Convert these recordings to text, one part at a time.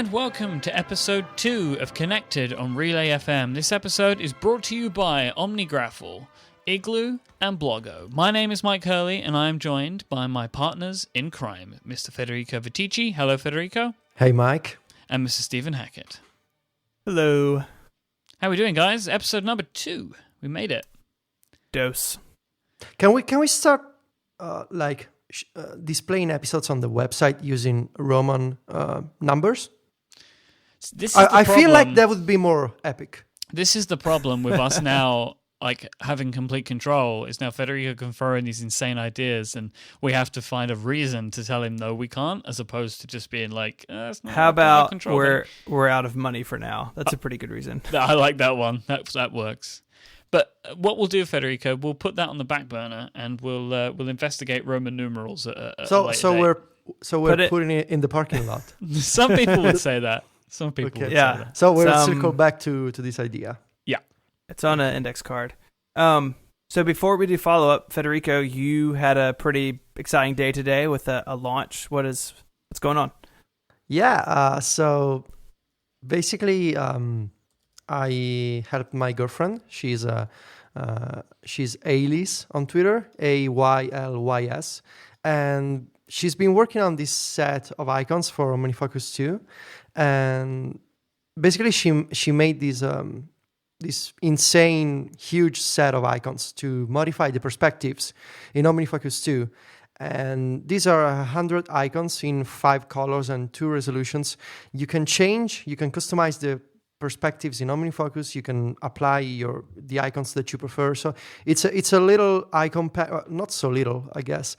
and welcome to episode 2 of Connected on Relay FM. This episode is brought to you by OmniGraffle, Igloo, and Blogo. My name is Mike Hurley, and I am joined by my partners in crime, Mr. Federico Viticci. Hello, Federico. Hey, Mike. And Mr. Stephen Hackett. Hello. How are we doing, guys? Episode number 2. We made it. Dose. Can we start displaying episodes on the website using Roman numbers? I feel like that would be more epic. This is the problem with us now, like having complete control. Is now Federico can throw in these insane ideas, and we have to find a reason to tell him no, we can't, as opposed to just being like, it's not. How about control we're out of money for now? That's a pretty good reason. I like that one. That works. But what we'll do, Federico, we'll put that on the back burner, and we'll investigate Roman numerals at a later date. We're putting it in the parking lot. Some people would say that. Some people would say that. So we'll circle back to this idea. Yeah. It's on an index card. So before we do follow-up, Federico, you had a pretty exciting day today with a launch. What's going on? Yeah, so basically I helped my girlfriend. She's Aylys on Twitter, Aylys, and she's been working on this set of icons for OmniFocus 2, and basically she made this insane, huge set of icons to modify the perspectives in OmniFocus 2. And these are 100 icons in 5 colors and 2 resolutions. You can customize the perspectives in OmniFocus. You can apply the icons that you prefer. So it's a little icon pack, not so little, I guess.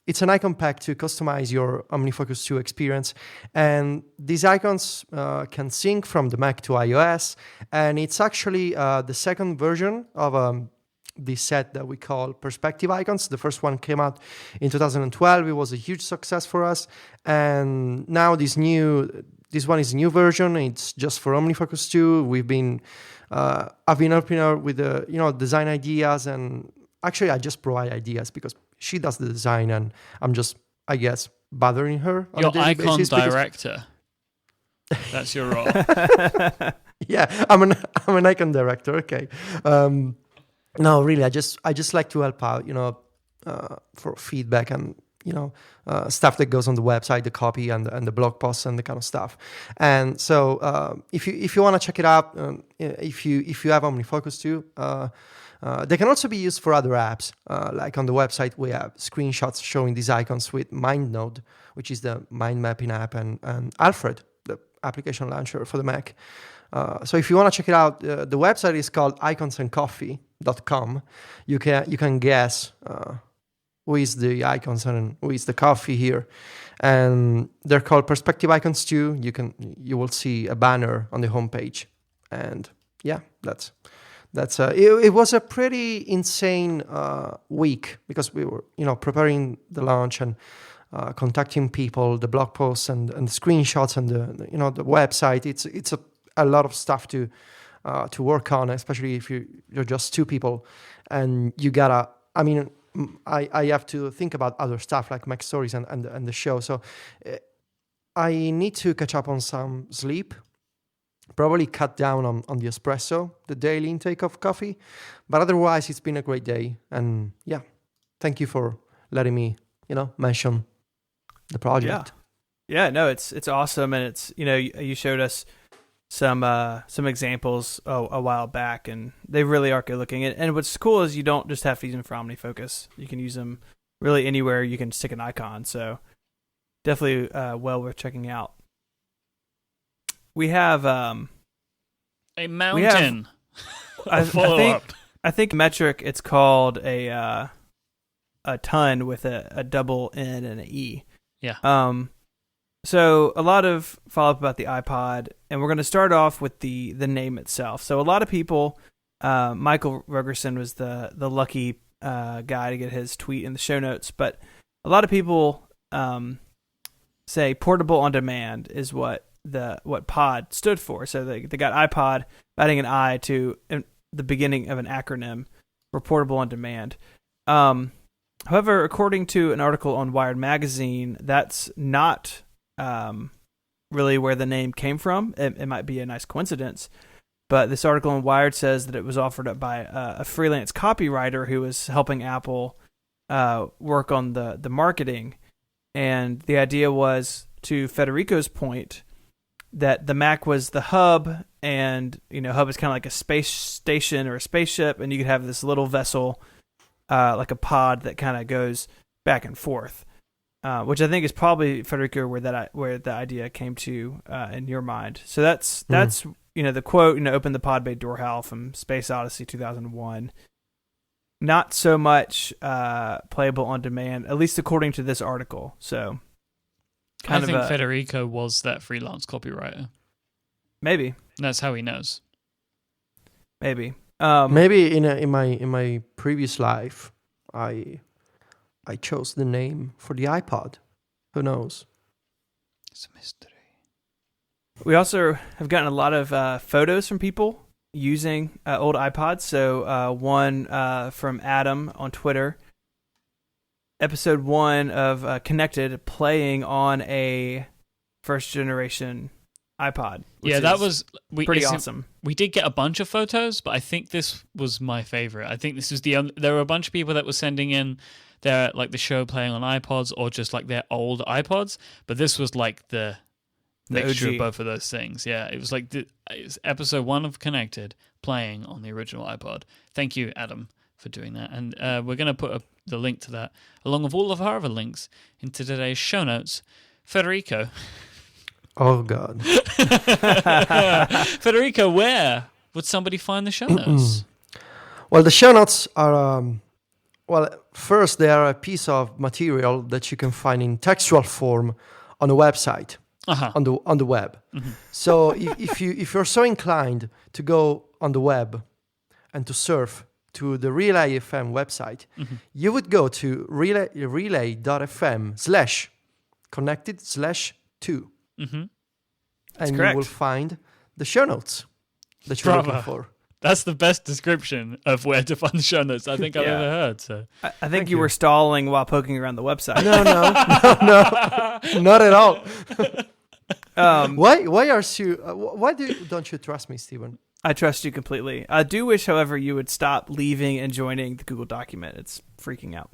It's an icon pack to customize your OmniFocus 2 experience. And these icons can sync from the Mac to iOS. And it's actually the second version of this set that we call Perspective Icons. The first one came out in 2012. It was a huge success for us. And now this one is a new version. It's just for OmniFocus 2. I've been helping her with the design ideas, and actually I just provide ideas because she does the design, and I'm just, I guess, bothering her on your a daily icon basis director. That's your role. Yeah, I'm an icon director. Okay. No, really, I just like to help out, for feedback and stuff that goes on the website, the copy and the blog posts and the kind of stuff. And so if you want to check it out, if you have OmniFocus 2, they can also be used for other apps. Like on the website, we have screenshots showing these icons with MindNode, which is the mind mapping app, and Alfred, the application launcher for the Mac. So if you want to check it out, the website is called iconsandcoffee.com. You can guess who is the icons and who is the coffee here, and they're called Perspective Icons 2. You will see a banner on the homepage, and yeah, that's it was a pretty insane week because we were preparing the launch and contacting people, the blog posts and the screenshots and the website. It's a lot of stuff to work on, especially if you're just 2 people, and you gotta. I mean, I have to think about other stuff like Mac Stories and the show. So I need to catch up on some sleep. Probably cut down on the espresso, the daily intake of coffee. But otherwise, it's been a great day. And yeah, thank you for letting me, mention the project. Yeah, no, it's awesome. And it's, you showed us some examples a while back, and they really are good looking. And what's cool is you don't just have to use them for OmniFocus. You can use them really anywhere you can stick an icon. So definitely well worth checking out. We have a mountain. I think metric. It's called a ton with a double N and an E. Yeah. So a lot of follow up about the iPod, and we're going to start off with the name itself. So a lot of people, Michael Rogerson was the lucky guy to get his tweet in the show notes, but a lot of people say portable on demand is what pod stood for. So they got iPod, adding an I to the beginning of an acronym for portable on demand. However, according to an article on Wired Magazine, that's not really where the name came from. It might be a nice coincidence, but this article in Wired says that it was offered up by a freelance copywriter who was helping Apple work on the marketing. And the idea was, to Federico's point, that the Mac was the hub, and hub is kind of like a space station or a spaceship, and you could have this little vessel, like a pod that kind of goes back and forth, which I think is probably, Federico, where the idea came to in your mind. So that's the quote, open the pod bay door HAL from Space Odyssey 2001. Not so much playable on demand, at least according to this article. So, I think Federico was that freelance copywriter. Maybe that's how he knows. Maybe in my previous life, I chose the name for the iPod. Who knows? It's a mystery. We also have gotten a lot of photos from people using old iPods. So one from Adam on Twitter, episode 1 of Connected, playing on a first generation iPod. Yeah, that was pretty awesome. We did get a bunch of photos, but I think this was my favorite. I think this was there were a bunch of people that were sending in their the show playing on iPods or just like their old iPods, but this was like the mixture of both of those things. Yeah, it was like it's episode 1 of Connected playing on the original iPod. Thank you, Adam, for doing that. And we're going to put the link to that, along with all of our other links, into today's show notes. Federico. Oh, God. Federico, where would somebody find the show notes? Well, the show notes are... first, they are a piece of material that you can find in textual form on a website. On the web. Mm-hmm. So if you're so inclined to go on the web and to surf to the Relay FM website, mm-hmm. you would go to relay.fm/connected/2. Mm-hmm. And you will find the show notes that you're looking for. That's the best description of where to find the show notes I think I've ever heard. So I think you were stalling while poking around the website. No, not at all. Why don't you trust me, Stephen? I trust you completely. I do wish, however, you would stop leaving and joining the Google document. It's freaking out.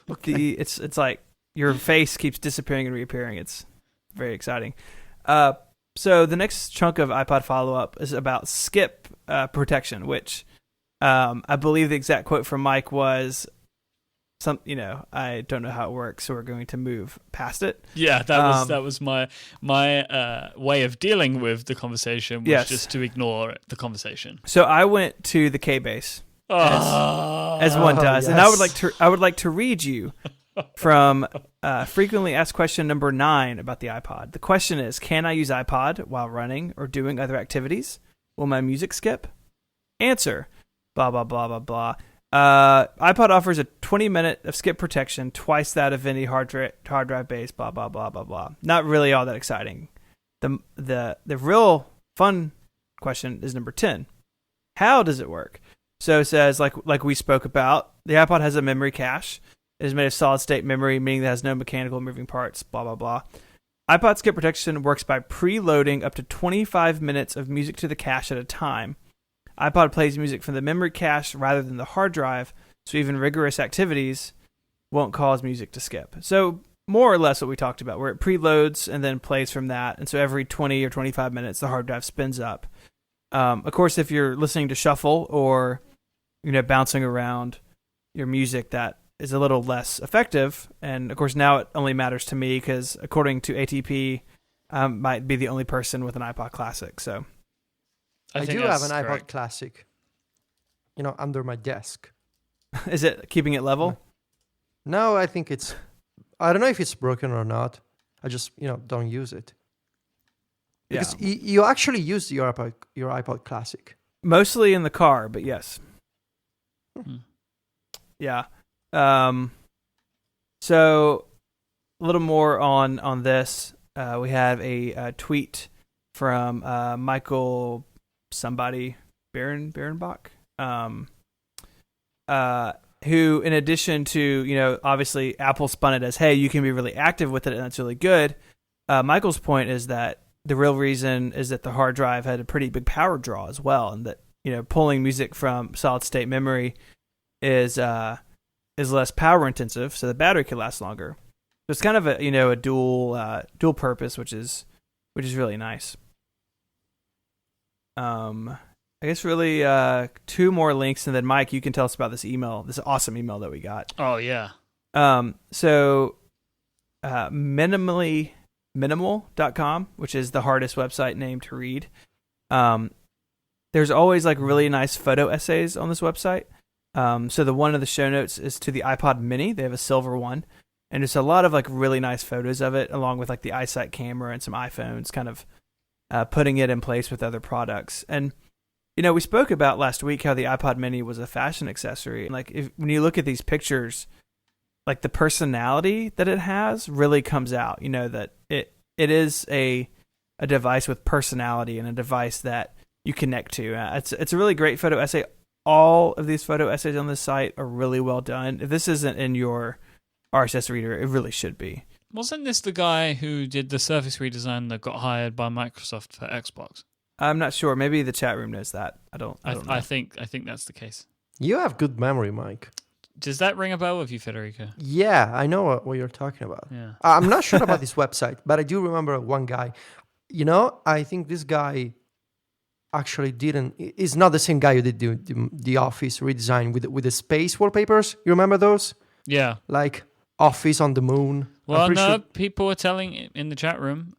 Okay. It's like your face keeps disappearing and reappearing. It's very exciting. So the next chunk of iPod follow-up is about skip protection, which I believe the exact quote from Myke was, I don't know how it works, so we're going to move past it. Yeah, that was my way of dealing with the conversation, was just to ignore the conversation. So I went to the K-Base, as one does, and I would like to read you from frequently asked question number 9 about the iPod. The question is, can I use iPod while running or doing other activities? Will my music skip? Answer, blah, blah, blah, blah, blah. iPod offers a 20-minute of skip protection, twice that of any hard drive base, blah, blah, blah, blah, blah. Not really all that exciting. The real fun question is number 10. How does it work? So it says, like we spoke about, the iPod has a memory cache. It is made of solid-state memory, meaning that it has no mechanical moving parts, blah, blah, blah. iPod skip protection works by preloading up to 25 minutes of music to the cache at a time. iPod plays music from the memory cache rather than the hard drive, so even rigorous activities won't cause music to skip. So more or less what we talked about, where it preloads and then plays from that, and so every 20 or 25 minutes the hard drive spins up. Of course, if you're listening to shuffle or bouncing around your music, that is a little less effective. And of course, now it only matters to me because according to ATP, I might be the only person with an iPod Classic. So I do have an iPod Classic, under my desk. Is it keeping it level? No, I think I don't know if it's broken or not. I just, don't use it. Because you actually use your iPod Classic. Mostly in the car, but yes. Yeah. So a little more on this. We have a tweet from Michael somebody Berenbach. who, in addition to, obviously Apple spun it as, hey, you can be really active with it and that's really good. Michael's point is that the real reason is that the hard drive had a pretty big power draw as well, and that pulling music from solid state memory is less power intensive, so the battery could last longer. So it's kind of a dual purpose, which is really nice. I guess really 2 more links, and then Myke, you can tell us about this awesome email that we got. Oh yeah. So minimal.com, which is the hardest website name to read. There's always like really nice photo essays on this website. So the one of the show notes is to the iPod mini. They have a silver one, and it's a lot of like really nice photos of it, along with like the iSight camera and some iPhones, kind of putting it in place with other products. And we spoke about last week how the iPod mini was a fashion accessory. Like when you look at these pictures, like the personality that it has really comes out. That it is a device with personality and a device that you connect to. It's a really great photo essay. All of these photo essays on this site are really well done. If this isn't in your RSS reader, it really should be. Wasn't this the guy who did the Surface redesign that got hired by Microsoft for Xbox? I'm not sure. Maybe the chat room knows that. I don't know. I think that's the case. You have good memory, Myke. Does that ring a bell with you, Federico? Yeah, I know what you're talking about. Yeah. I'm not sure about this website, but I do remember one guy. I think this guy actually is not the same guy who did the Office redesign with the space wallpapers. You remember those? Yeah. Like Office on the Moon. Well, no, people were telling in the chat room.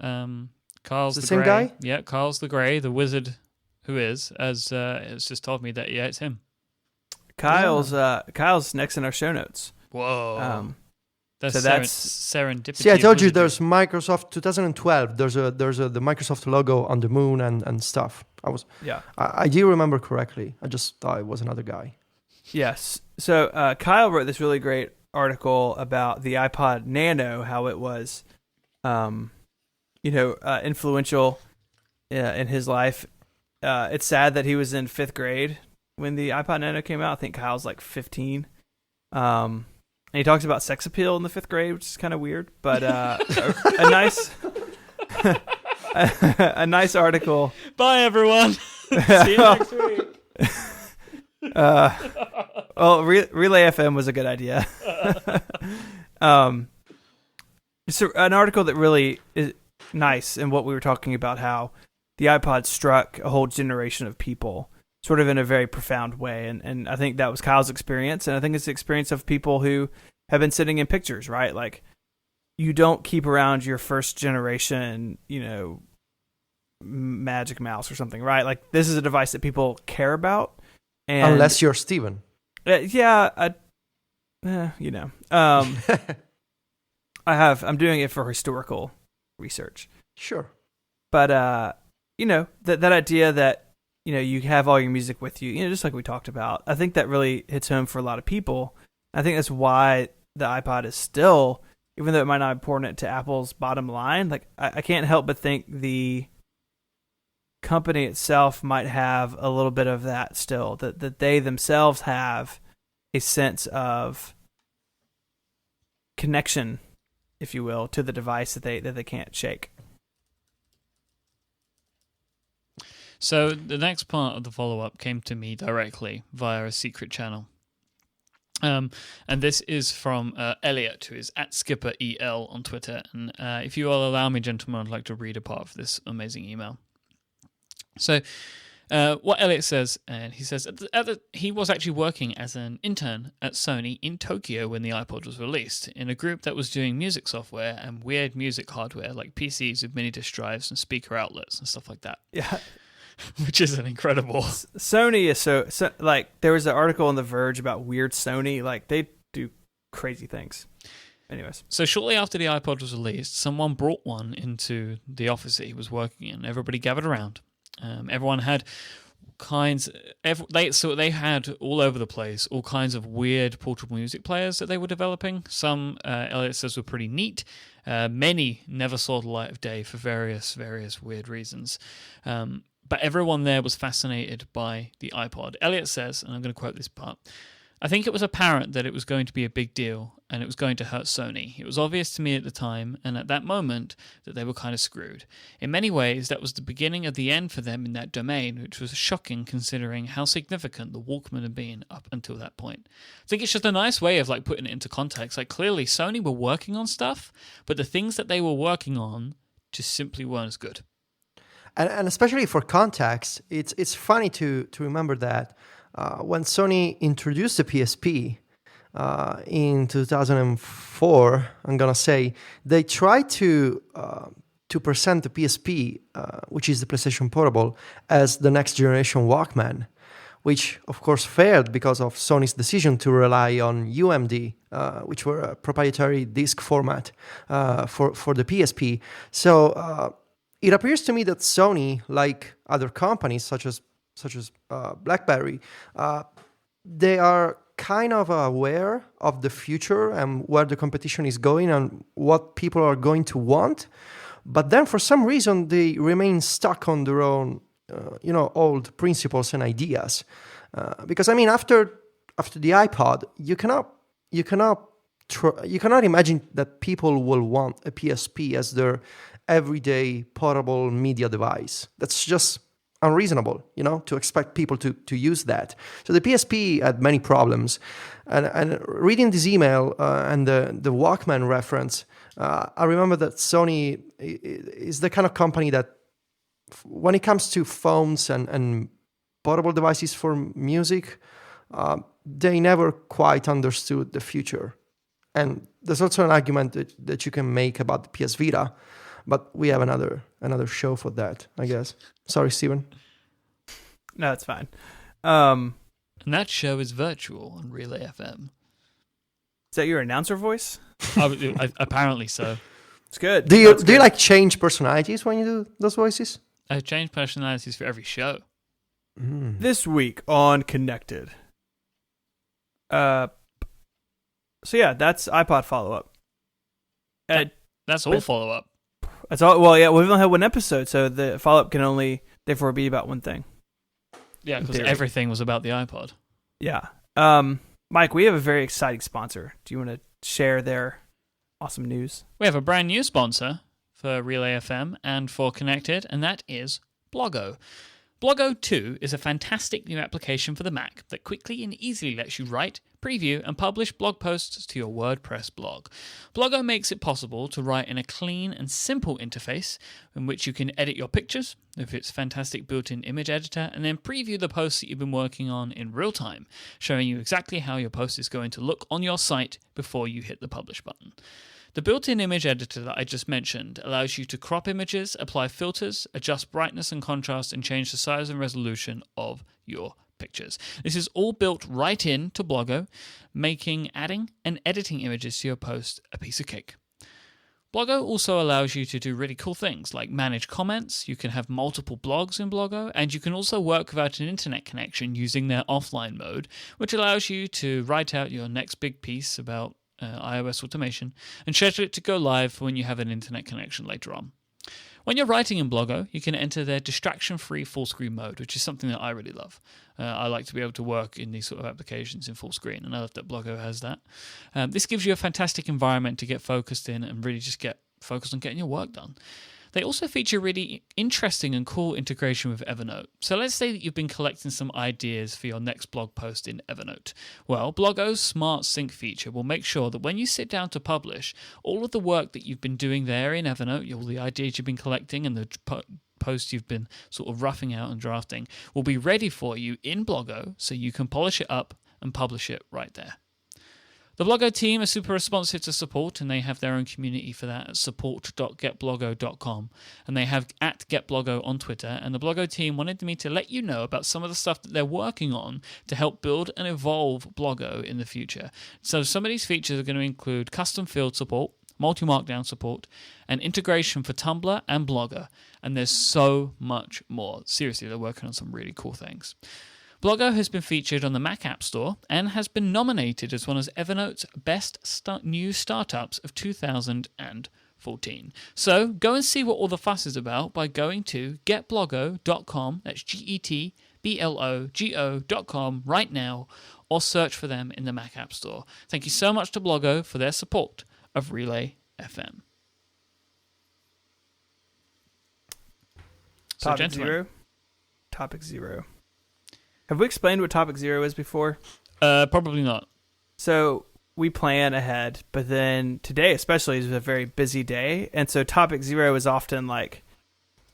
Carl's the same Grey. guy? Yeah, Carl's the Grey, the wizard who has just told me that, yeah, it's him. Kyle's next in our show notes. Whoa. That's serendipity. See, I told you there's Microsoft 2012. There's the Microsoft logo on the moon and stuff. I do remember correctly. I just thought it was another guy. Yes. So Kyle wrote this really great article about the iPod Nano, how it was, influential in his life. It's sad that he was in 5th grade when the iPod Nano came out. I think Kyle's like 15. And he talks about sex appeal in the 5th grade, which is kind of weird, but a nice a nice article. Bye, everyone. See you next week. Well, Relay FM was a good idea. It's an article that really is nice in what we were talking about, how the iPod struck a whole generation of people sort of in a very profound way. And I think that was Kyle's experience. And I think it's the experience of people who have been sitting in pictures, right? Like, you don't keep around your first generation, Magic Mouse or something, right? Like, this is a device that people care about. And unless you're Stephen. I'm doing it for historical research. Sure. But, that idea that, you have all your music with you, just like we talked about, I think that really hits home for a lot of people. I think that's why the iPod is still, even though it might not be important to Apple's bottom line, like I can't help but think the company itself might have a little bit of that still, that they themselves have a sense of connection, if you will, to the device that they can't shake. So the next part of the follow-up came to me directly via a secret channel. And this is from Elliot, who is at SkipperEL on Twitter. And if you will allow me, gentlemen, I'd like to read a part of this amazing email. So what Elliot says, and he says he was actually working as an intern at Sony in Tokyo when the iPod was released, in a group that was doing music software and weird music hardware like PCs with mini disk drives and speaker outlets and stuff like that. Yeah. Which is incredible. Sony is so like, there was an article on The Verge about weird Sony, like they do crazy things. Anyways, so shortly after the iPod was released, someone brought one into the office that he was working in. Everybody gathered around. Everyone had they had all over the place all kinds of weird portable music players that they were developing. Some, Elliot says, were pretty neat. Many never saw the light of day for various weird reasons. But everyone there was fascinated by the iPod. Elliot says, and I'm going to quote this part, I think it was apparent that it was going to be a big deal and it was going to hurt Sony. It was obvious to me at the time and at that moment that they were kind of screwed. In many ways, that was the beginning of the end for them in that domain, which was shocking considering how significant the Walkman had been up until that point. I think it's just a nice way of like putting it into context. Like clearly Sony were working on stuff, but the things that they were working on just simply weren't as good. And especially for context, it's funny to remember that when Sony introduced the PSP in 2004, I'm gonna say they tried to present the PSP, which is the PlayStation Portable, as the next generation Walkman, which of course failed because of Sony's decision to rely on UMD, which were a proprietary disc format for the PSP. So it appears to me that Sony, like other companies such as BlackBerry, they are kind of aware of the future and where the competition is going and what people are going to want. But then for some reason, they remain stuck on their own, old principles and ideas. Because I mean, after the iPod, you cannot imagine that people will want a PSP as their everyday portable media device. That's just unreasonable, to expect people to use that. So the PSP had many problems. And reading this email and the Walkman reference, I remember that Sony is the kind of company that when it comes to phones and portable devices for music, they never quite understood the future. And there's also an argument that you can make about the PS Vita, but we have another show for that, I guess. Sorry, Stephen. No, it's fine. And that show is virtual on Relay FM. Is that your announcer voice? Apparently so. It's good. Do you like change personalities when you do those voices? I change personalities for every show. This week on Connected. So yeah, that's iPod follow-up. That's all follow-up. That's all. Well, yeah, we've only had one episode, so the follow-up can only therefore be about one thing. Yeah, because everything was about the iPod. Yeah. Mike, we have a very exciting sponsor. Do you want to share their awesome news? We have a brand new sponsor for Relay FM and for Connected, and that is Bloggo. Bloggo 2 is a fantastic new application for the Mac that quickly and easily lets you write, preview, and publish blog posts to your WordPress blog. Bloggo makes it possible to write in a clean and simple interface in which you can edit your pictures with its fantastic built-in image editor and then preview the posts that you've been working on in real time, showing you exactly how your post is going to look on your site before you hit the publish button. The built-in image editor that I just mentioned allows you to crop images, apply filters, adjust brightness and contrast, and change the size and resolution of your pictures. This is all built right into Bloggo, making adding and editing images to your post a piece of cake. Bloggo also allows you to do really cool things like manage comments. You can have multiple blogs in Bloggo, and you can also work without an internet connection using their offline mode, which allows you to write out your next big piece about iOS automation and schedule it to go live when you have an internet connection later on. When you're writing in Bloggo, you can enter their distraction-free full screen mode, which is something that I really love. I like to be able to work in these sort of applications in full screen, and I love that Bloggo has that. This gives you a fantastic environment to get focused in and really just get focused on getting your work done. They also feature really interesting and cool integration with Evernote. So let's say that you've been collecting some ideas for your next blog post in Evernote. Well, Bloggo's Smart Sync feature will make sure that when you sit down to publish, all of the work that you've been doing there in Evernote, all the ideas you've been collecting and the posts you've been sort of roughing out and drafting, will be ready for you in Bloggo so you can polish it up and publish it right there. The Bloggo team are super responsive to support, and they have their own community for that at support.getbloggo.com, and they have @getbloggo on Twitter, and the Bloggo team wanted me to let you know about some of the stuff that they're working on to help build and evolve Bloggo in the future. So some of these features are going to include custom field support, multi-markdown support, and integration for Tumblr and Blogger, and there's so much more. Seriously, they're working on some really cool things. Bloggo has been featured on the Mac App Store and has been nominated as one of Evernote's best new startups of 2014. So go and see what all the fuss is about by going to getbloggo.com, that's getbloggo.com, blogo.com right now, or search for them in the Mac App Store. Thank you so much to Blogo for their support of Relay FM. So, Topic gentlemen. zero. Topic zero. Have we explained what topic zero is before? Probably not. So we plan ahead, but then today especially is a very busy day. And so topic zero is often like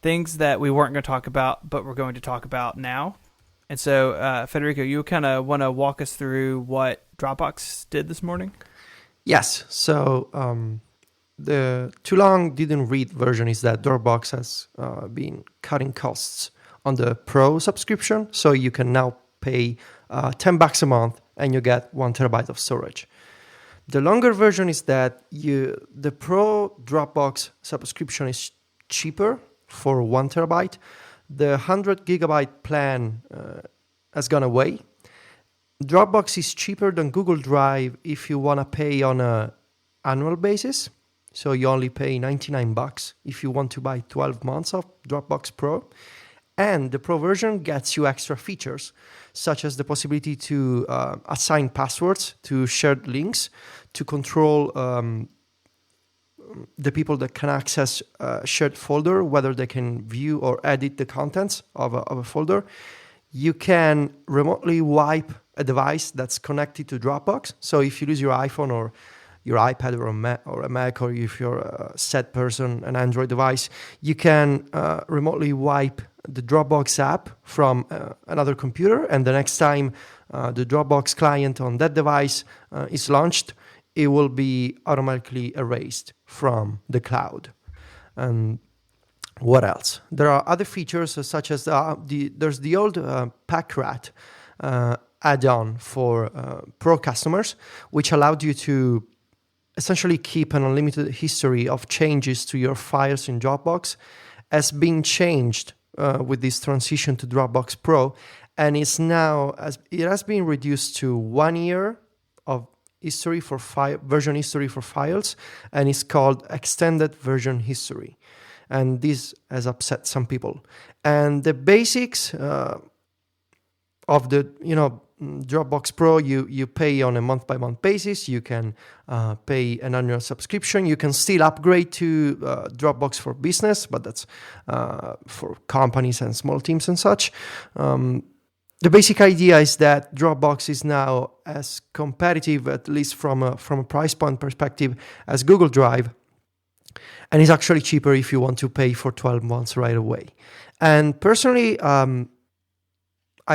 things that we weren't going to talk about, but we're going to talk about now. And so, Federico, you kind of want to walk us through what Dropbox did this morning? Yes. So the too long didn't read version is that Dropbox has been cutting costs on the Pro subscription. So you can now pay $10 a month and you get 1 terabyte of storage. The longer version is that the Pro Dropbox subscription is cheaper for 1 terabyte. The 100 gigabyte plan has gone away. Dropbox is cheaper than Google Drive if you want to pay on an annual basis. So you only pay $99 if you want to buy 12 months of Dropbox Pro. And the Pro version gets you extra features, such as the possibility to assign passwords to shared links, to control the people that can access a shared folder, whether they can view or edit the contents of a folder. You can remotely wipe a device that's connected to Dropbox. So if you lose your iPhone or your iPad or a Mac, or if you're a SET person, an Android device, you can remotely wipe the Dropbox app from another computer, and the next time the Dropbox client on that device is launched, it will be automatically erased from the cloud. And what else? There are other features such as there's the old PackRat add-on for Pro customers, which allowed you to essentially keep an unlimited history of changes to your files in Dropbox, has been changed with this transition to Dropbox Pro, and is now it has been reduced to 1 year of history for version history for files, and it's called extended version history. And this has upset some people. And the basics of the Dropbox Pro, you pay on a month-by-month basis. You can pay an annual subscription. You can still upgrade to Dropbox for Business, but that's for companies and small teams and such. The basic idea is that Dropbox is now as competitive, at least from a price point perspective, as Google Drive, and it's actually cheaper if you want to pay for 12 months right away. And personally, I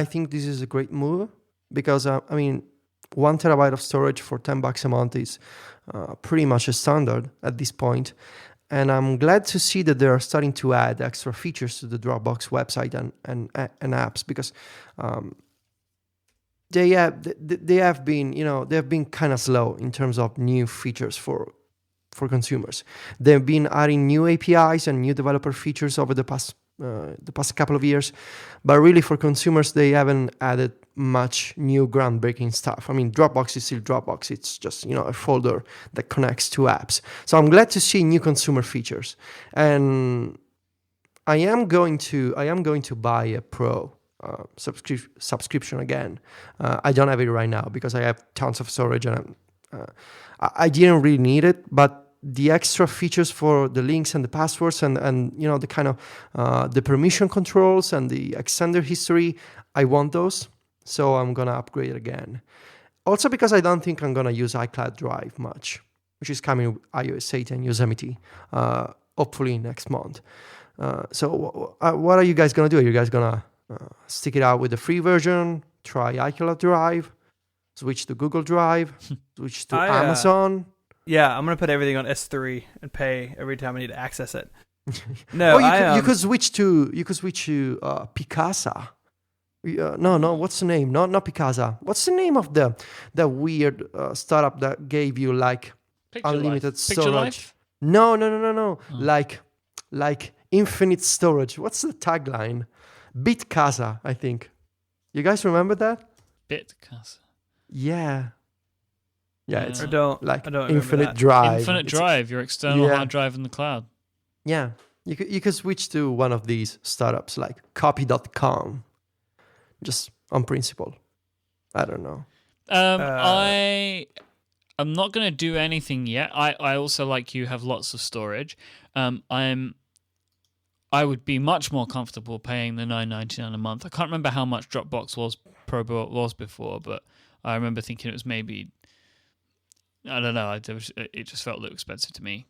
think this is a great move, because 1 terabyte of storage for $10 a month is pretty much a standard at this point. And I'm glad to see that they are starting to add extra features to the Dropbox website and apps, because they have been kind of slow in terms of new features for consumers. They've been adding new APIs and new developer features over the past couple of years, but really for consumers they haven't added much new groundbreaking stuff. Dropbox is still Dropbox. It's just a folder that connects to apps. So I'm glad to see new consumer features, and I am going to buy a Pro subscription again. I don't have it right now because I have tons of storage, and I didn't really need it, but the extra features for the links and the passwords and the kind of the permission controls and the extended history, I want those. So I'm gonna upgrade again. Also because I don't think I'm gonna use iCloud Drive much, which is coming with iOS 8 and Yosemite, hopefully next month. So what are you guys gonna do? Are you guys gonna stick it out with the free version, try iCloud Drive, switch to Google Drive, switch to Amazon? Yeah, I'm gonna put everything on S3 and pay every time I need to access it. No, you could switch to Picasa. No, what's the name? Not Picasa. What's the name of the weird startup that gave you like unlimited storage? No. Oh. Like infinite storage. What's the tagline? Bitcasa, I think. You guys remember that? Bitcasa. Yeah. Yeah, it's I don't infinite that. drive. Infinite drive, your external hard drive in the cloud. Yeah, you could switch to one of these startups like copy.com. just on principle. I don't know. I'm not going to do anything yet. I also, like you, have lots of storage. I would be much more comfortable paying the $9.99 a month. I can't remember how much Dropbox Pro was before, but I remember thinking it was maybe, I don't know, it just felt a little expensive to me.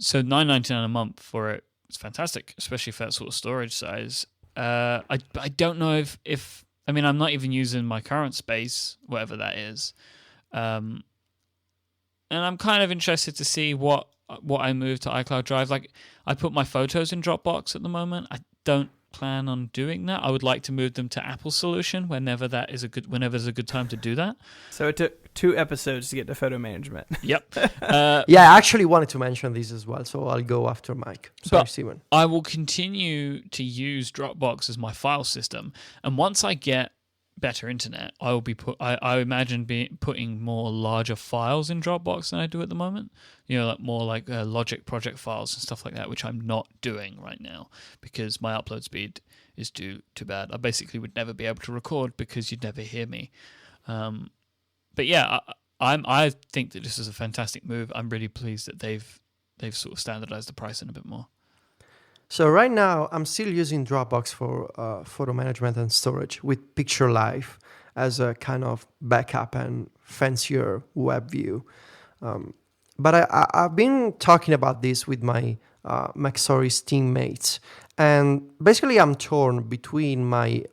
So $9.99 a month for it is fantastic, especially for that sort of storage size. I don't know if I mean, I'm not even using my current space, whatever that is. And I'm kind of interested to see what I move to iCloud Drive. Like, I put my photos in Dropbox at the moment. I don't plan on doing that. I would like to move them to Apple's solution whenever there's a good time to do that. So it took 2 episodes to get to photo management. Yep. I actually wanted to mention this as well, so I'll go after Myke. Sorry, Stephen. I will continue to use Dropbox as my file system, and once I get better internet, I will be I imagine putting more larger files in Dropbox than I do at the moment. Like more like Logic project files and stuff like that, which I'm not doing right now because my upload speed is too bad. I basically would never be able to record because you'd never hear me. But yeah, I think that this is a fantastic move. I'm really pleased that they've sort of standardized the pricing a bit more. So right now, I'm still using Dropbox for photo management and storage with Picture Life as a kind of backup and fancier web view. But I've been talking about this with my MacStories teammates, and basically I'm torn between my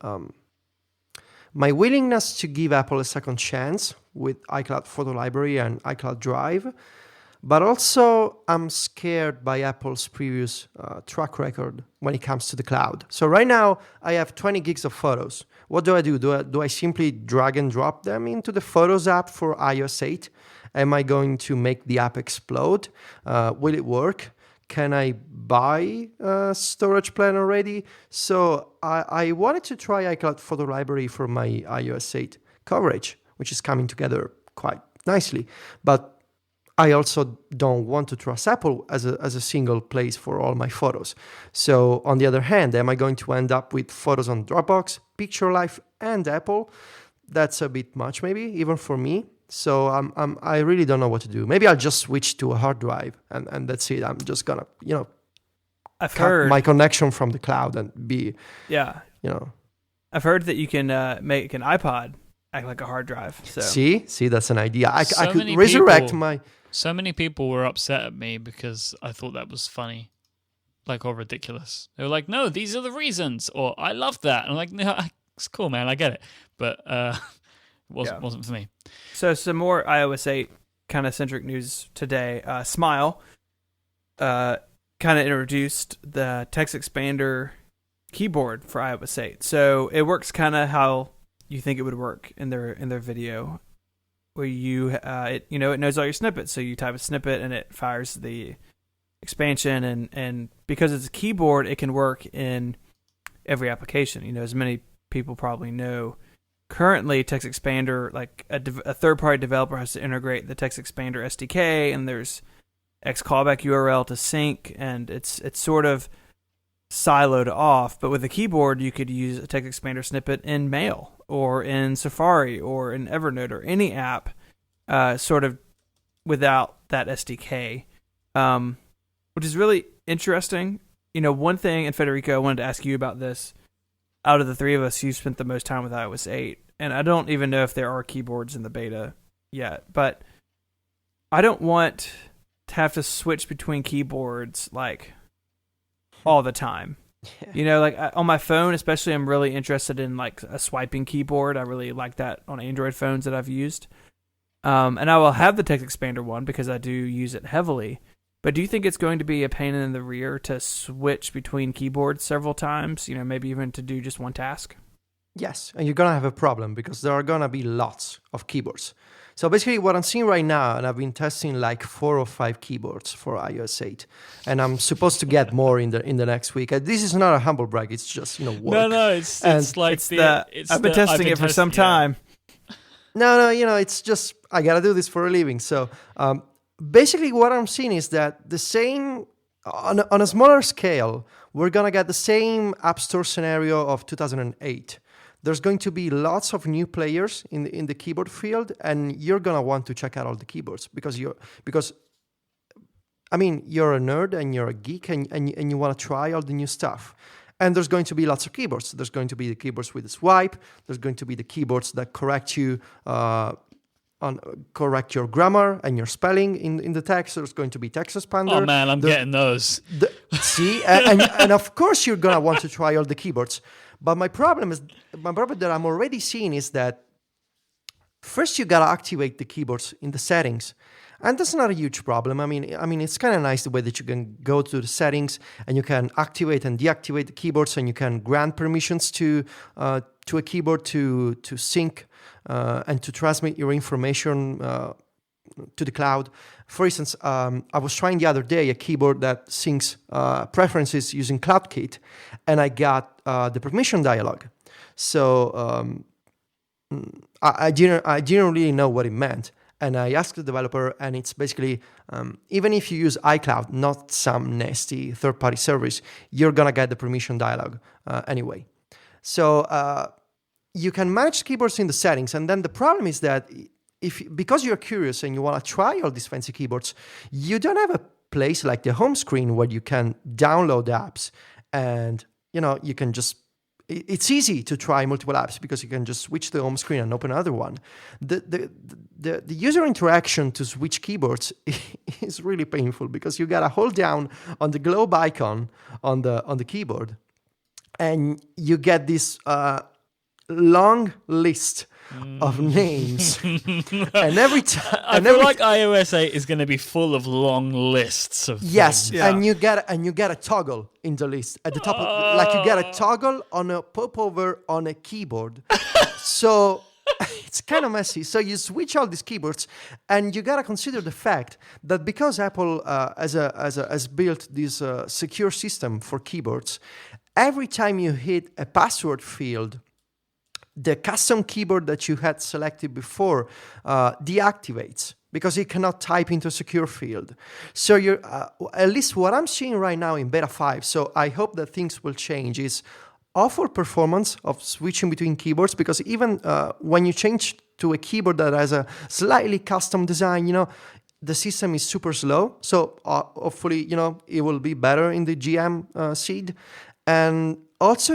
willingness to give Apple a second chance with iCloud Photo Library and iCloud Drive, but also I'm scared by Apple's previous track record when it comes to the cloud. So right now I have 20 gigs of photos. What do I do? Do I simply drag and drop them into the Photos app for iOS 8? Am I going to make the app explode? Will it work? Can I buy a storage plan already? So I wanted to try iCloud Photo Library for my iOS 8 coverage, which is coming together quite nicely. But I also don't want to trust Apple as a single place for all my photos. So on the other hand, am I going to end up with photos on Dropbox, Picture Life, and Apple? That's a bit much, maybe, even for me. So I really don't know what to do. Maybe I'll just switch to a hard drive and that's it. I'm just gonna, I've cut heard my connection from the cloud and be, I've heard that you can make an iPod act like a hard drive. So see, that's an idea. I could resurrect my. So many people were upset at me because I thought that was funny, or ridiculous. They were like, "No, these are the reasons," or "I love that." And I'm like, "No, it's cool, man. I get it," but wasn't for me. So some more iOS 8 kind of centric news today. Smile kind of introduced the text expander keyboard for iOS 8. So it works kind of how you think it would work in their video, where it knows all your snippets. So you type a snippet and it fires the expansion, and because it's a keyboard, it can work in every application. As many people probably know, currently text expander, like a third-party developer has to integrate the text expander SDK, and there's X callback URL to sync, and it's sort of siloed off. But with a keyboard, you could use a text expander snippet in Mail or in Safari or in Evernote or any app, sort of without that SDK, which is really interesting. One thing, and Federico, I wanted to ask you about this. Out of the three of us, you spent the most time with iOS 8, and I don't even know if there are keyboards in the beta yet, but I don't want to have to switch between keyboards all the time. Yeah. On my phone, especially, I'm really interested in a swiping keyboard. I really like that on Android phones that I've used. And I will have the text expander one because I do use it heavily. But do you think it's going to be a pain in the rear to switch between keyboards several times, maybe even to do just one task? Yes, and you're going to have a problem because there are going to be lots of keyboards. So basically what I'm seeing right now, and I've been testing 4 or 5 keyboards for iOS 8, and I'm supposed to get more in the next week. This is not a humble brag, it's just, work. No, it's I've been testing it for some time. No, it's just, I got to do this for a living. So basically what I'm seeing is that the same, on a smaller scale, we're gonna get the same App Store scenario of 2008. There's going to be lots of new players in the keyboard field, and you're gonna want to check out all the keyboards because you're a nerd and you're a geek and you want to try all the new stuff. And there's going to be lots of keyboards. There's going to be the keyboards with the swipe. There's going to be the keyboards that correct you correct your grammar and your spelling in the text. There's going to be text expander. Oh man, I'm getting those. See, and of course you're gonna want to try all the keyboards. But my problem that I'm already seeing is that first you gotta activate the keyboards in the settings, and that's not a huge problem. I mean, it's kind of nice the way that you can go to the settings and you can activate and deactivate the keyboards, and you can grant permissions to a keyboard to sync and to transmit your information to the cloud. For instance, I was trying the other day a keyboard that syncs preferences using CloudKit, and I got the permission dialog. So I didn't really know what it meant. And I asked the developer, and it's basically, even if you use iCloud, not some nasty third-party service, you're going to get the permission dialog anyway. So you can manage keyboards in the settings, and then the problem is that because you're curious and you want to try all these fancy keyboards, you don't have a place like the home screen where you can download apps, and you can just. It's easy to try multiple apps because you can just switch the home screen and open another one. The user interaction to switch keyboards is really painful because you gotta hold down on the globe icon on the keyboard, and you get this long list of names, and every time I feel like iOS 8 is going to be full of long lists of yes, things. Yeah. and you get a toggle in the list at the top, like you get a toggle on a popover on a keyboard. So it's kind of messy. So you switch all these keyboards, and you gotta consider the fact that because Apple has built this secure system for keyboards, every time you hit a password field, the custom keyboard that you had selected before deactivates because it cannot type into a secure field. So you're at least what I'm seeing right now in beta 5, so I hope that things will change, is awful performance of switching between keyboards, because even when you change to a keyboard that has a slightly custom design, the system is super slow. So hopefully, it will be better in the GM seed. And also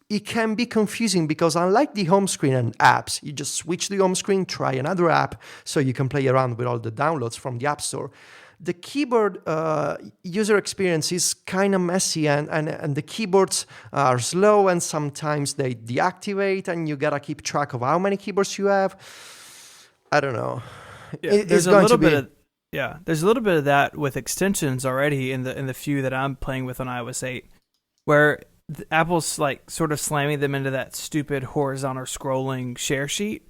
it can be confusing because unlike the home screen and apps, you just switch the home screen, try another app so you can play around with all the downloads from the App Store. The keyboard user experience is kind of messy, and the keyboards are slow, and sometimes they deactivate, and you gotta keep track of how many keyboards you have. I don't know. Yeah, there's a little bit of that with extensions already in the few that I'm playing with on iOS 8, where Apple's like sort of slamming them into that stupid horizontal scrolling share sheet,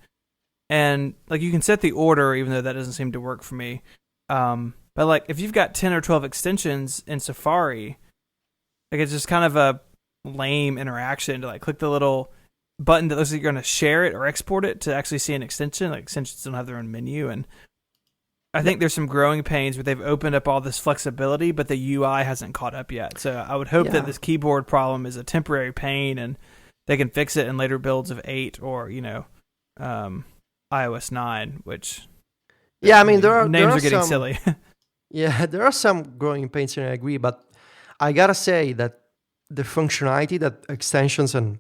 and like you can set the order, even though that doesn't seem to work for me. But like if you've got 10 or 12 extensions in Safari, like it's just kind of a lame interaction to like click the little button that looks like you're going to share it or export it to actually see an extension. Like extensions don't have their own menu, and I think there's some growing pains where they've opened up all this flexibility, but the UI hasn't caught up yet. So I would hope that this keyboard problem is a temporary pain, and they can fix it in later builds of 8 or iOS 9, which names are getting silly. Yeah, there are some growing pains, and I agree. But I gotta say that the functionality that extensions and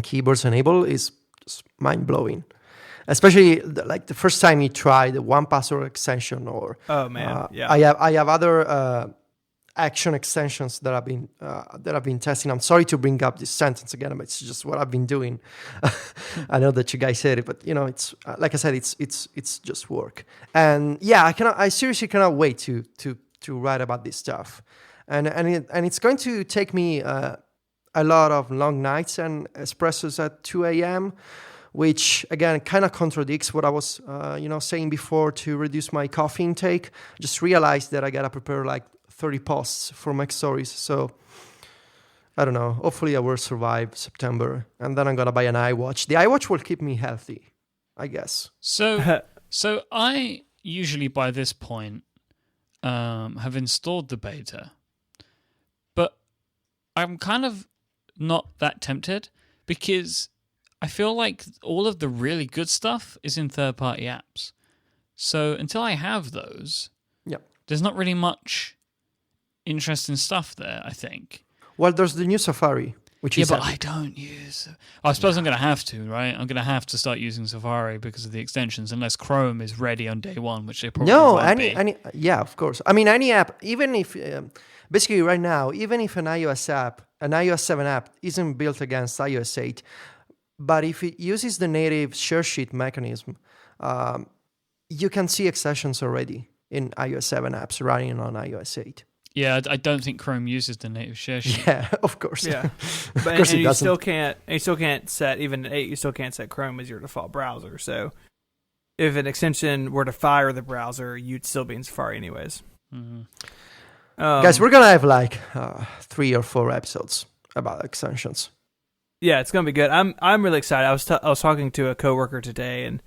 keyboards enable is just mind blowing. Especially like the first time you try the one password extension, or I have other action extensions that I've been testing. I'm sorry to bring up this sentence again, but it's just what I've been doing. I know that you guys said it, but it's like I said, it's just work. And yeah, I seriously cannot wait to write about this stuff, and it's going to take me a lot of long nights and espressos at 2 a.m. which again kind of contradicts what I was saying before to reduce my coffee intake. Just realized that I gotta prepare like 30 posts for Mac Stories, so I don't know, hopefully I will survive September, and then I'm gonna buy an iWatch. The iWatch will keep me healthy, I guess. So I usually by this point have installed the beta, but I'm kind of not that tempted because I feel like all of the really good stuff is in third-party apps. So until I have those, there's not really much interesting stuff there, I think. Well, there's the new Safari, which is... Yeah, but I don't use... I suppose I'm going to have to, right? I'm going to have to start using Safari because of the extensions, unless Chrome is ready on day one, which they probably won't be. Yeah, of course. I mean, any app, even if... basically, right now, even if an iOS 7 app isn't built against iOS 8, but if it uses the native share sheet mechanism, you can see extensions already in iOS 7 apps running on iOS 8. Yeah, I don't think Chrome uses the native share sheet. Yeah, of course. Yeah, Of course and it you doesn't. still can't. And you still can't set even 8. You still can't set Chrome as your default browser. So if an extension were to fire the browser, you'd still be in Safari anyways. Mm-hmm. Guys, we're gonna have like 3 or 4 episodes about extensions. Yeah, it's gonna be good. I'm really excited. I was talking to a coworker today and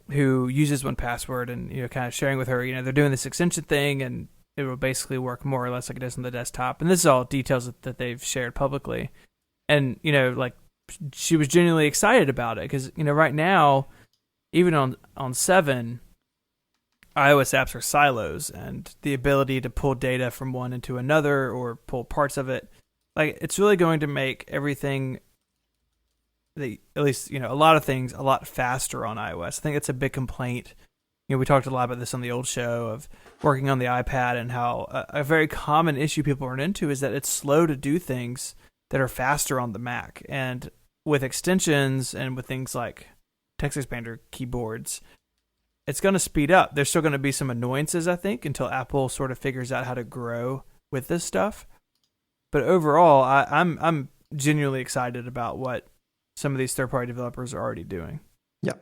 who uses 1Password and kind of sharing with her. They're doing this extension thing and it will basically work more or less like it does on the desktop. And this is all details that they've shared publicly. And like she was genuinely excited about it because right now, even on 7, iOS apps are silos, and the ability to pull data from one into another or pull parts of it, like it's really going to make everything, at least a lot of things, a lot faster on iOS. I think it's a big complaint. We talked a lot about this on the old show of working on the iPad and how a very common issue people run into is that it's slow to do things that are faster on the Mac. And with extensions and with things like text expander keyboards, it's going to speed up. There's still going to be some annoyances, I think, until Apple sort of figures out how to grow with this stuff. But overall, I'm genuinely excited about what some of these third-party developers are already doing. Yeah,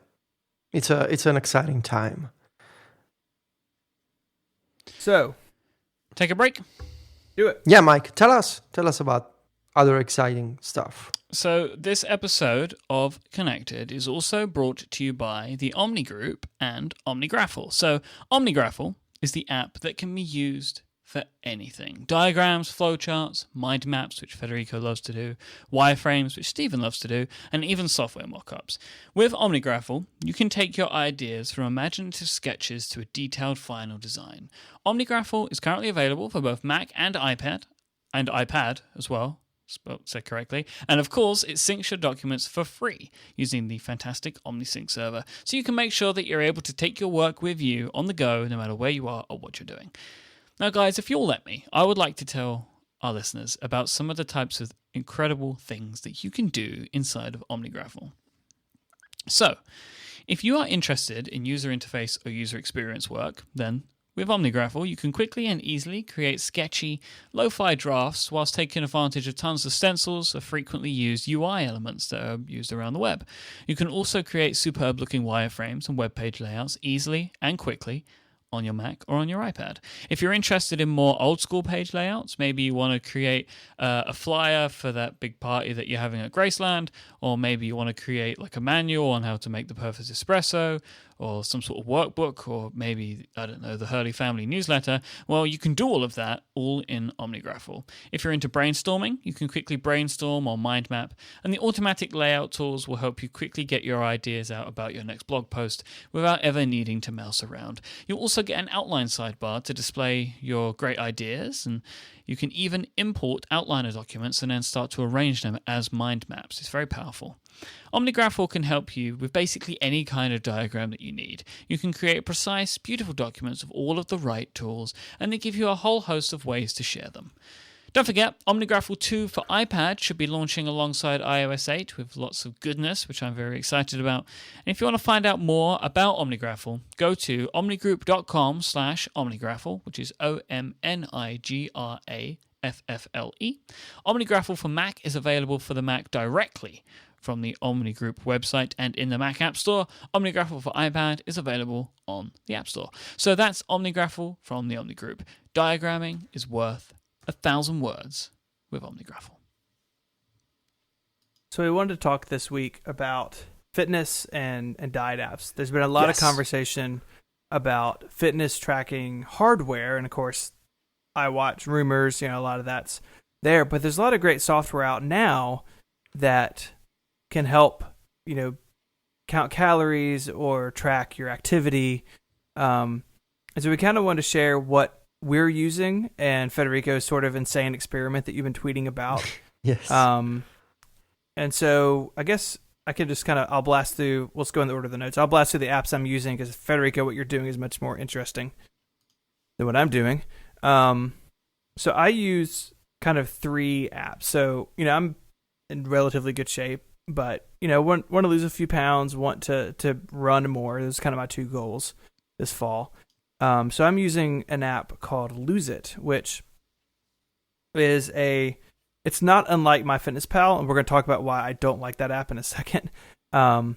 it's an exciting time. So, take a break. Do it. Yeah, Mike, tell us about other exciting stuff. So this episode of Connected is also brought to you by the Omni Group and OmniGraffle. So OmniGraffle is the app that can be used for anything. Diagrams, flowcharts, mind maps, which Federico loves to do, wireframes, which Stephen loves to do, and even software mockups. With OmniGraffle, you can take your ideas from imaginative sketches to a detailed final design. OmniGraffle is currently available for both Mac and iPad as well. Said correctly. And of course, it syncs your documents for free using the fantastic OmniSync server, so you can make sure that you're able to take your work with you on the go no matter where you are or what you're doing. Now, guys, if you'll let me, I would like to tell our listeners about some of the types of incredible things that you can do inside of OmniGraffle. So, if you are interested in user interface or user experience work, then with OmniGraffle, you can quickly and easily create sketchy, lo-fi drafts whilst taking advantage of tons of stencils of frequently used UI elements that are used around the web. You can also create superb-looking wireframes and web page layouts easily and quickly on your Mac or on your iPad. If you're interested in more old-school page layouts, maybe you want to create a flyer for that big party that you're having at Graceland, or maybe you want to create like a manual on how to make the perfect espresso, or some sort of workbook, or maybe, I don't know, the Hurley Family newsletter, well, you can do all of that all in OmniGraffle. If you're into brainstorming, you can quickly brainstorm or mind map, and the automatic layout tools will help you quickly get your ideas out about your next blog post without ever needing to mouse around. You'll also get an outline sidebar to display your great ideas, and you can even import outliner documents and then start to arrange them as mind maps. It's very powerful. OmniGraffle can help you with basically any kind of diagram that you need. You can create precise, beautiful documents with all of the right tools, and they give you a whole host of ways to share them. Don't forget, OmniGraffle 2 for iPad should be launching alongside iOS 8 with lots of goodness, which I'm very excited about. And if you want to find out more about OmniGraffle, go to omnigroup.com/OmniGraffle, which is OMNIGRAFFLE. OmniGraffle for Mac is available for the Mac directly from the Omni Group website and in the Mac App Store. OmniGraffle for iPad is available on the App Store. So that's OmniGraffle from the Omni Group. Diagramming is worth 1,000 words with OmniGraffle. So we wanted to talk this week about fitness and diet apps. There's been a lot of conversation about fitness tracking hardware, and of course, iWatch rumors. A lot of that's there. But there's a lot of great software out now that can help, count calories or track your activity. And so we kind of want to share what we're using and Federico's sort of insane experiment that you've been tweeting about. Yes. And so I guess I can just I'll blast through, let's go in the order of the notes. I'll blast through the apps I'm using because Federico, what you're doing is much more interesting than what I'm doing. So I use kind of 3 apps. So, I'm in relatively good shape, but, want to lose a few pounds, want to run more. Those are kind of my 2 goals this fall. So I'm using an app called Lose It, which is it's not unlike MyFitnessPal, and we're going to talk about why I don't like that app in a second. So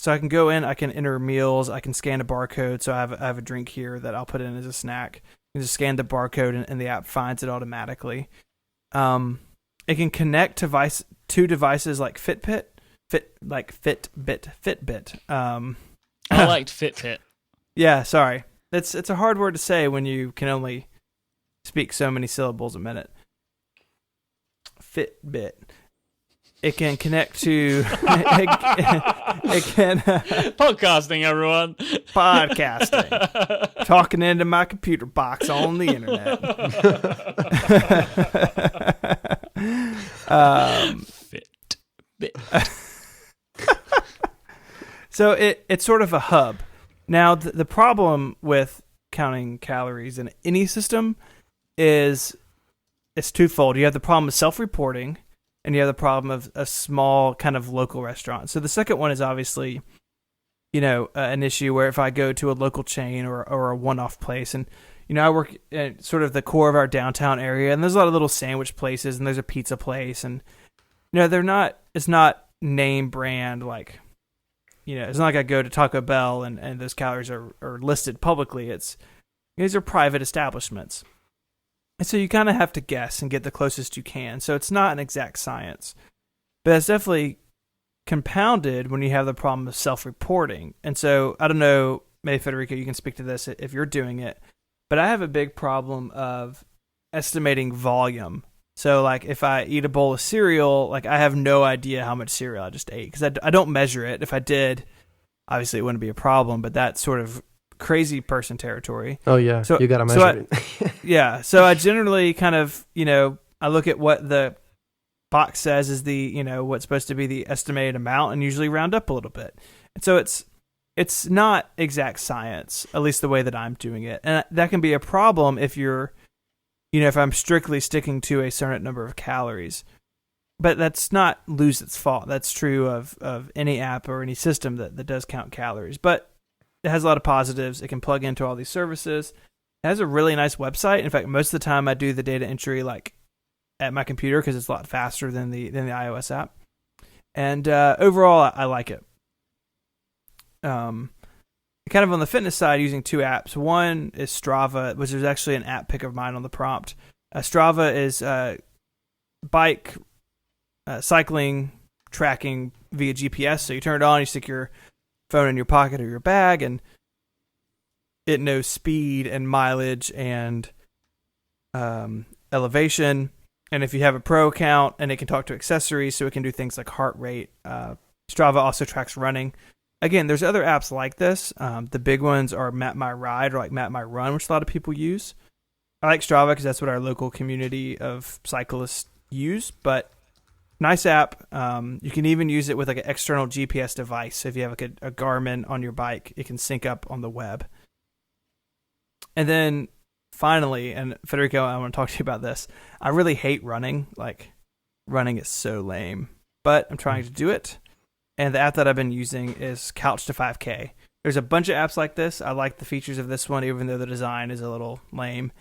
I can go in, I can enter meals, I can scan a barcode. So I have a drink here that I'll put in as a snack. You just scan the barcode, and the app finds it automatically. It can connect to 2 devices like Fitbit. I liked Fitbit. Yeah, sorry. It's a hard word to say when you can only speak so many syllables a minute. Fitbit. It can connect to. it can Podcasting, everyone. Podcasting. Talking into my computer box on the internet. Fitbit. So it's sort of a hub. Now, the problem with counting calories in any system is it's twofold. You have the problem of self-reporting, and you have the problem of a small kind of local restaurant. So the second one is obviously, an issue where if I go to a local chain or a one-off place, and, I work at sort of the core of our downtown area, and there's a lot of little sandwich places, and there's a pizza place, and, it's not name brand like, it's not like I go to Taco Bell and those calories are listed publicly. These are private establishments. And so you kind of have to guess and get the closest you can. So it's not an exact science. But it's definitely compounded when you have the problem of self-reporting. And so, I don't know, maybe Federico, you can speak to this if you're doing it. But I have a big problem of estimating volume. So, like, if I eat a bowl of cereal, like, I have no idea how much cereal I just ate because I don't measure it. If I did, obviously it wouldn't be a problem, but that's sort of crazy person territory. Oh, yeah. So, you got to measure it. Yeah. So, I generally kind of, I look at what the box says is the, what's supposed to be the estimated amount and usually round up a little bit. And so, it's not exact science, at least the way that I'm doing it. And that can be a problem if you're, if I'm strictly sticking to a certain number of calories. But that's not Lose It's fault. That's true of any app or any system that does count calories. But it has a lot of positives. It can plug into all these services. It has a really nice website. In fact, most of the time I do the data entry like at my computer because it's a lot faster than the iOS app. And overall, I like it. Kind of on the fitness side, using 2 apps. One is Strava, which is actually an app pick of mine on the prompt. Strava is bike cycling tracking via GPS. So you turn it on, you stick your phone in your pocket or your bag, and it knows speed and mileage and elevation. And if you have a pro account, and it can talk to accessories, so it can do things like heart rate. Strava also tracks running. Again, there's other apps like this. The big ones are Map My Ride or like Map My Run, which a lot of people use. I like Strava because that's what our local community of cyclists use, but nice app. You can even use it with like an external GPS device. So if you have like a Garmin on your bike, it can sync up on the web. And then finally, and Federico, I want to talk to you about this. I really hate running. Like, running is so lame, but I'm trying to do it. And the app that I've been using is Couch to 5K. There's a bunch of apps like this. I like the features of this one, even though the design is a little lame.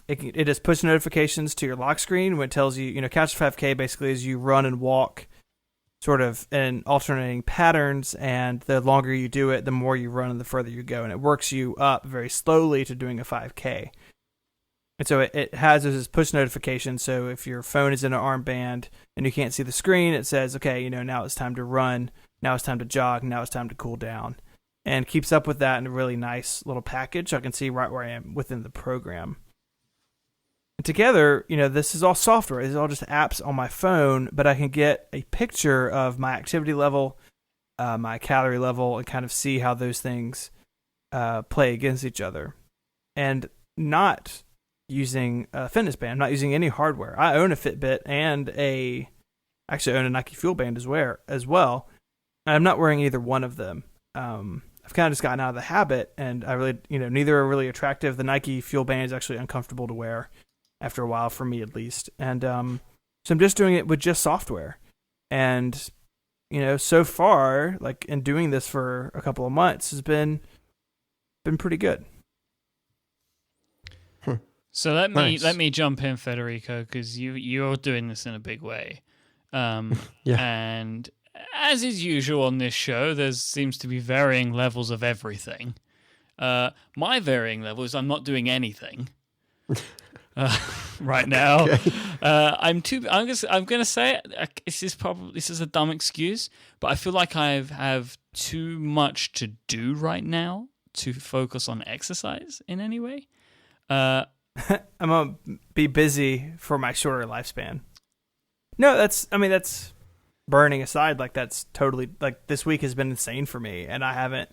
It does push notifications to your lock screen when it tells you, Couch to 5K basically is you run and walk sort of in alternating patterns, and the longer you do it, the more you run and the further you go. And it works you up very slowly to doing a 5K. And so it has this push notification. So if your phone is in an armband and you can't see the screen, it says, okay, now it's time to run. Now it's time to jog. Now it's time to cool down. And keeps up with that in a really nice little package. I can see right where I am within the program. together, this is all software. This is all just apps on my phone, but I can get a picture of my activity level, my calorie level, and kind of see how those things play against each other. And not using a fitness band. I'm not using any hardware. I own a Fitbit and actually own a Nike Fuel Band as well. I'm not wearing either one of them. I've kind of just gotten out of the habit, and I really, neither are really attractive. The Nike Fuel Band is actually uncomfortable to wear after a while, for me at least. And so I'm just doing it with just software. And, so far, like in doing this for a couple of months, has been pretty good. So let Nice. me jump in, Federico, because you're doing this in a big way. Yeah. And as is usual on this show, there seems to be varying levels of everything. My varying level is I'm not doing anything right now. Okay. I'm gonna say it, this is a dumb excuse, but I feel like I have too much to do right now to focus on exercise in any way. I'm gonna be busy for my shorter lifespan. No, that's burning aside. Like, that's totally, like, this week has been insane for me, and I haven't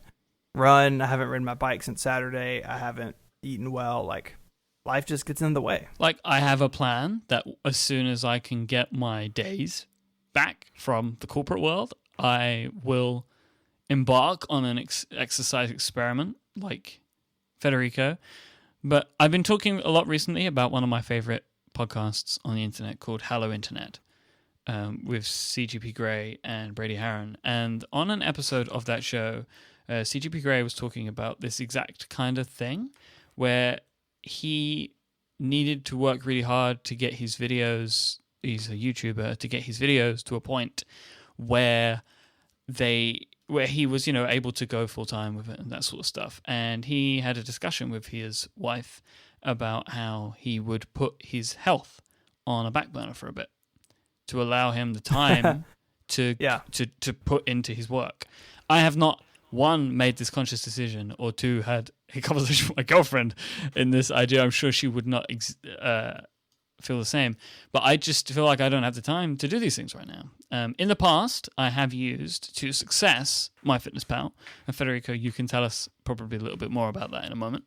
ridden my bike since Saturday. I haven't eaten well. Like, life just gets in the way. Like, I have a plan that as soon as I can get my days back from the corporate world, I will embark on an exercise experiment like Federico. But I've been talking a lot recently about one of my favorite podcasts on the internet called Hello Internet, with CGP Grey and Brady Haran. And on an episode of that show, CGP Grey was talking about this exact kind of thing, where he needed to work really hard to get his videos, he's a YouTuber, to get his videos to a point where he was, able to go full time with it and that sort of stuff. And he had a discussion with his wife about how he would put his health on a back burner for a bit to allow him the time to put into his work. I have not, one, made this conscious decision, or two, had a conversation with my girlfriend in this idea. I'm sure she would not feel the same, but I just feel like I don't have the time to do these things right now. In the past, I have used to success MyFitnessPal, and Federico, you can tell us probably a little bit more about that in a moment.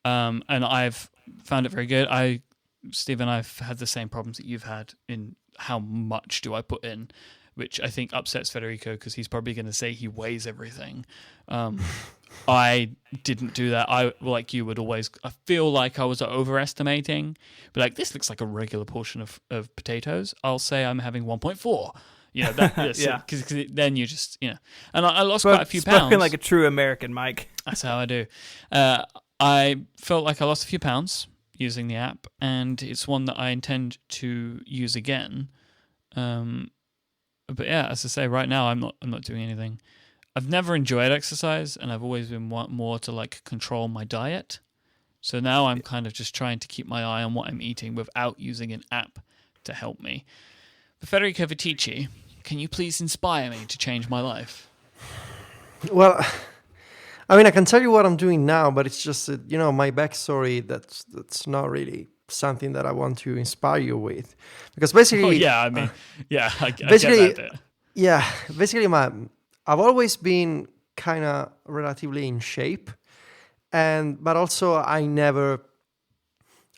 And I've found it very good. Stephen, I've had the same problems that you've had in how much do I put in, which I think upsets Federico because he's probably going to say he weighs everything. I didn't do that. I, like you, would always, I feel like I was overestimating, but like, this looks like a regular portion of potatoes. I'll say I'm having 1.4. Because then you just, and I lost quite a few pounds. Spoken like a true American, Mike. That's how I do. I felt like I lost a few pounds using the app, and it's one that I intend to use again. But yeah, as I say, right now I'm not doing anything. I've never enjoyed exercise, and I've always been more to like control my diet. So now I'm kind of just trying to keep my eye on what I'm eating without using an app to help me. But Federico Viticci, can you please inspire me to change my life? Well, I mean, I can tell you what I'm doing now, but it's just that, my backstory. That's not really something that I want to inspire you with, because basically, I get basically, that bit. Yeah, basically, I've always been kind of relatively in shape, but also I never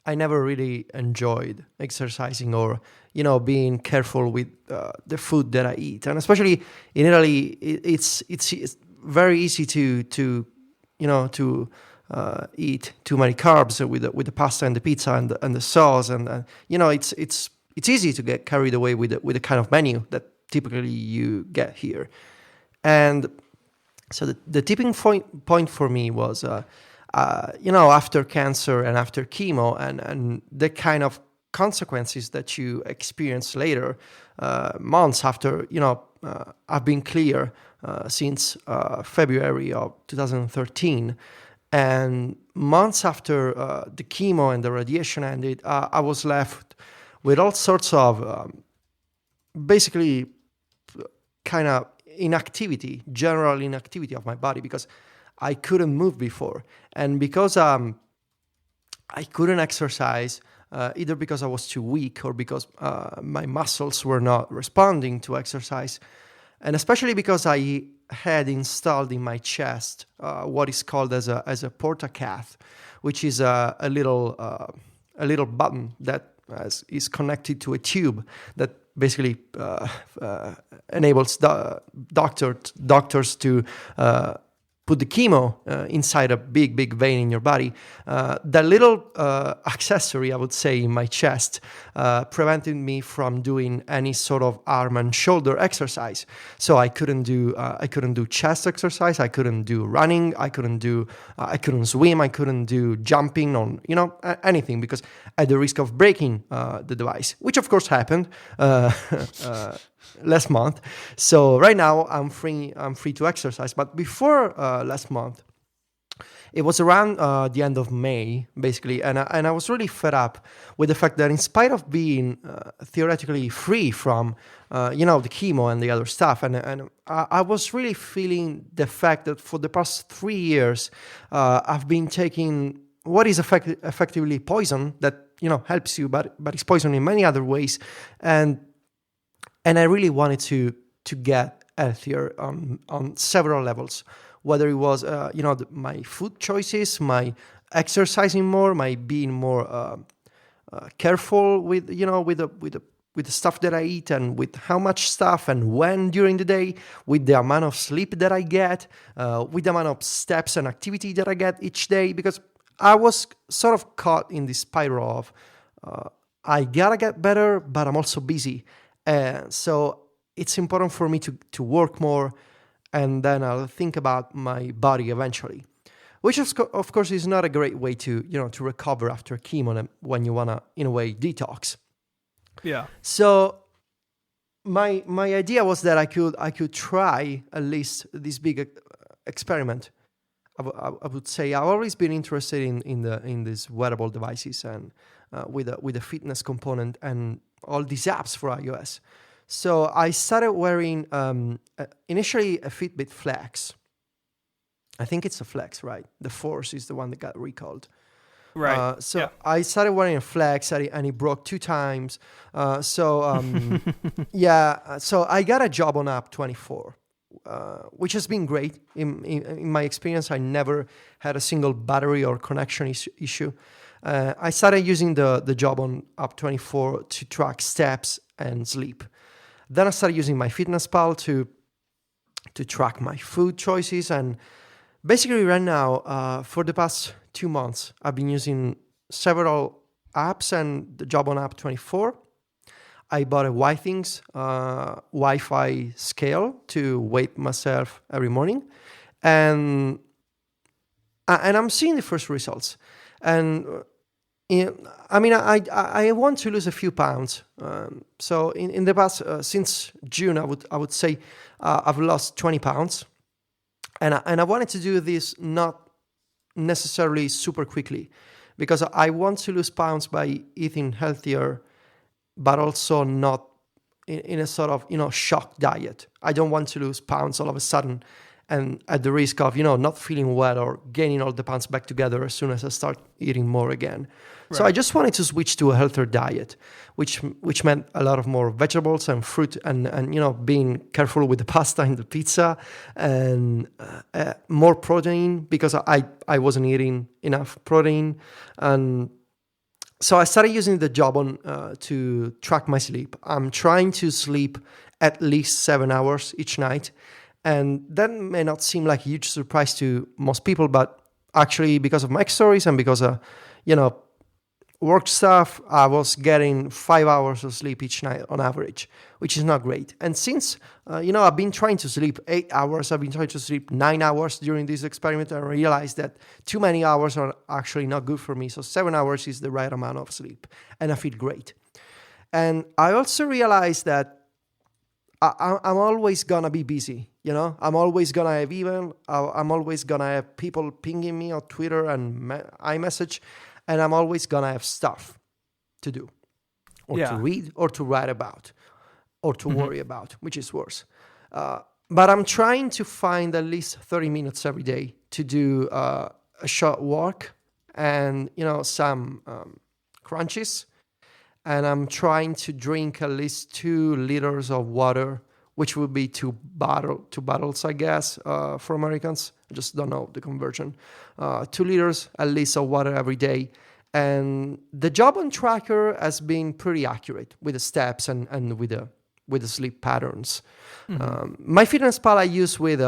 really enjoyed exercising or being careful with the food that I eat, and especially in Italy, it's very easy to eat too many carbs with the pasta and the pizza and the sauce, and it's easy to get carried away with the kind of menu that typically you get here. And so the tipping point for me was after cancer and after chemo and the kind of consequences that you experience later, months after I've been clear since February of 2013. And months after the chemo and the radiation ended, I was left with all sorts of basically kind of general inactivity of my body, because I couldn't move before. And because I couldn't exercise, either because I was too weak or because my muscles were not responding to exercise, and especially because I had installed in my chest what is called as a portacath, which is a little button that is connected to a tube that basically enables doctors to put the chemo inside a big vein in your body. That little accessory, I would say, in my chest prevented me from doing any sort of arm and shoulder exercise. So I couldn't do chest exercise. I couldn't do running. I couldn't swim. I couldn't do jumping on anything, because at the risk of breaking the device, which of course happened last month. So right now I'm free to exercise. But before last month, it was around the end of May, basically, and I was really fed up with the fact that in spite of being theoretically free from the chemo and the other stuff, and I was really feeling the fact that for the past 3 years I've been taking what is effectively poison that helps you, but it's poison in many other ways, and I really wanted to get healthier on several levels. Whether it was my food choices, my exercising more, my being more careful with the stuff that I eat and with how much stuff and when during the day, with the amount of sleep that I get, with the amount of steps and activity that I get each day, because I was sort of caught in this spiral of I gotta get better, but I'm also busy. So it's important for me to work more, and then I'll think about my body eventually, which of course is not a great way to recover after chemo when you wanna, in a way, detox. Yeah. So my idea was that I could try at least this big experiment. I would say I've always been interested in these wearable devices and with a fitness component and all these apps for iOS. So I started wearing initially a Fitbit Flex. I think it's a Flex, right? The Force is the one that got recalled. Right. So I started wearing a Flex and it broke 2 times. So I got a job on App 24, which has been great. In my experience, I never had a single battery or connection issue. I started using the job on App 24 to track steps and sleep. Then I started using my MyFitnessPal to track my food choices. And basically right now, for the past 2 months, I've been using several apps and the job on App 24. I bought a Withings Wi-Fi scale to weigh myself every morning. And I'm seeing the first results. And I want to lose a few pounds. So in the past, since June, I would say I've lost 20 pounds, and I wanted to do this not necessarily super quickly, because I want to lose pounds by eating healthier, but also not in a sort of shock diet. I don't want to lose pounds all of a sudden, and at the risk of not feeling well or gaining all the pounds back together as soon as I start eating more again. Right. So I just wanted to switch to a healthier diet, which meant a lot of more vegetables and fruit, and being careful with the pasta and the pizza, and more protein, because I wasn't eating enough protein. And so I started using the job on to track my sleep. I'm trying to sleep at least 7 hours each night. And that may not seem like a huge surprise to most people, but actually, because of my stories and because of, work stuff, I was getting 5 hours of sleep each night on average, which is not great. And since, I've been trying to sleep 8 hours, I've been trying to sleep 9 hours during this experiment, and I realized that too many hours are actually not good for me. So 7 hours is the right amount of sleep, and I feel great. And I also realized that I'm always gonna be busy, I'm always gonna have email, I'm always gonna have people pinging me on Twitter and iMessage, and I'm always gonna have stuff to do, or to read, or to write about, or to worry about, which is worse. But I'm trying to find at least 30 minutes every day to do a short walk and some crunches, and I'm trying to drink at least 2 liters of water, which would be two bottles, I guess, for Americans. I just don't know the conversion. 2 liters at least of water every day. And the Jawbone tracker has been pretty accurate with the steps and with the sleep patterns. My fitness pal I use with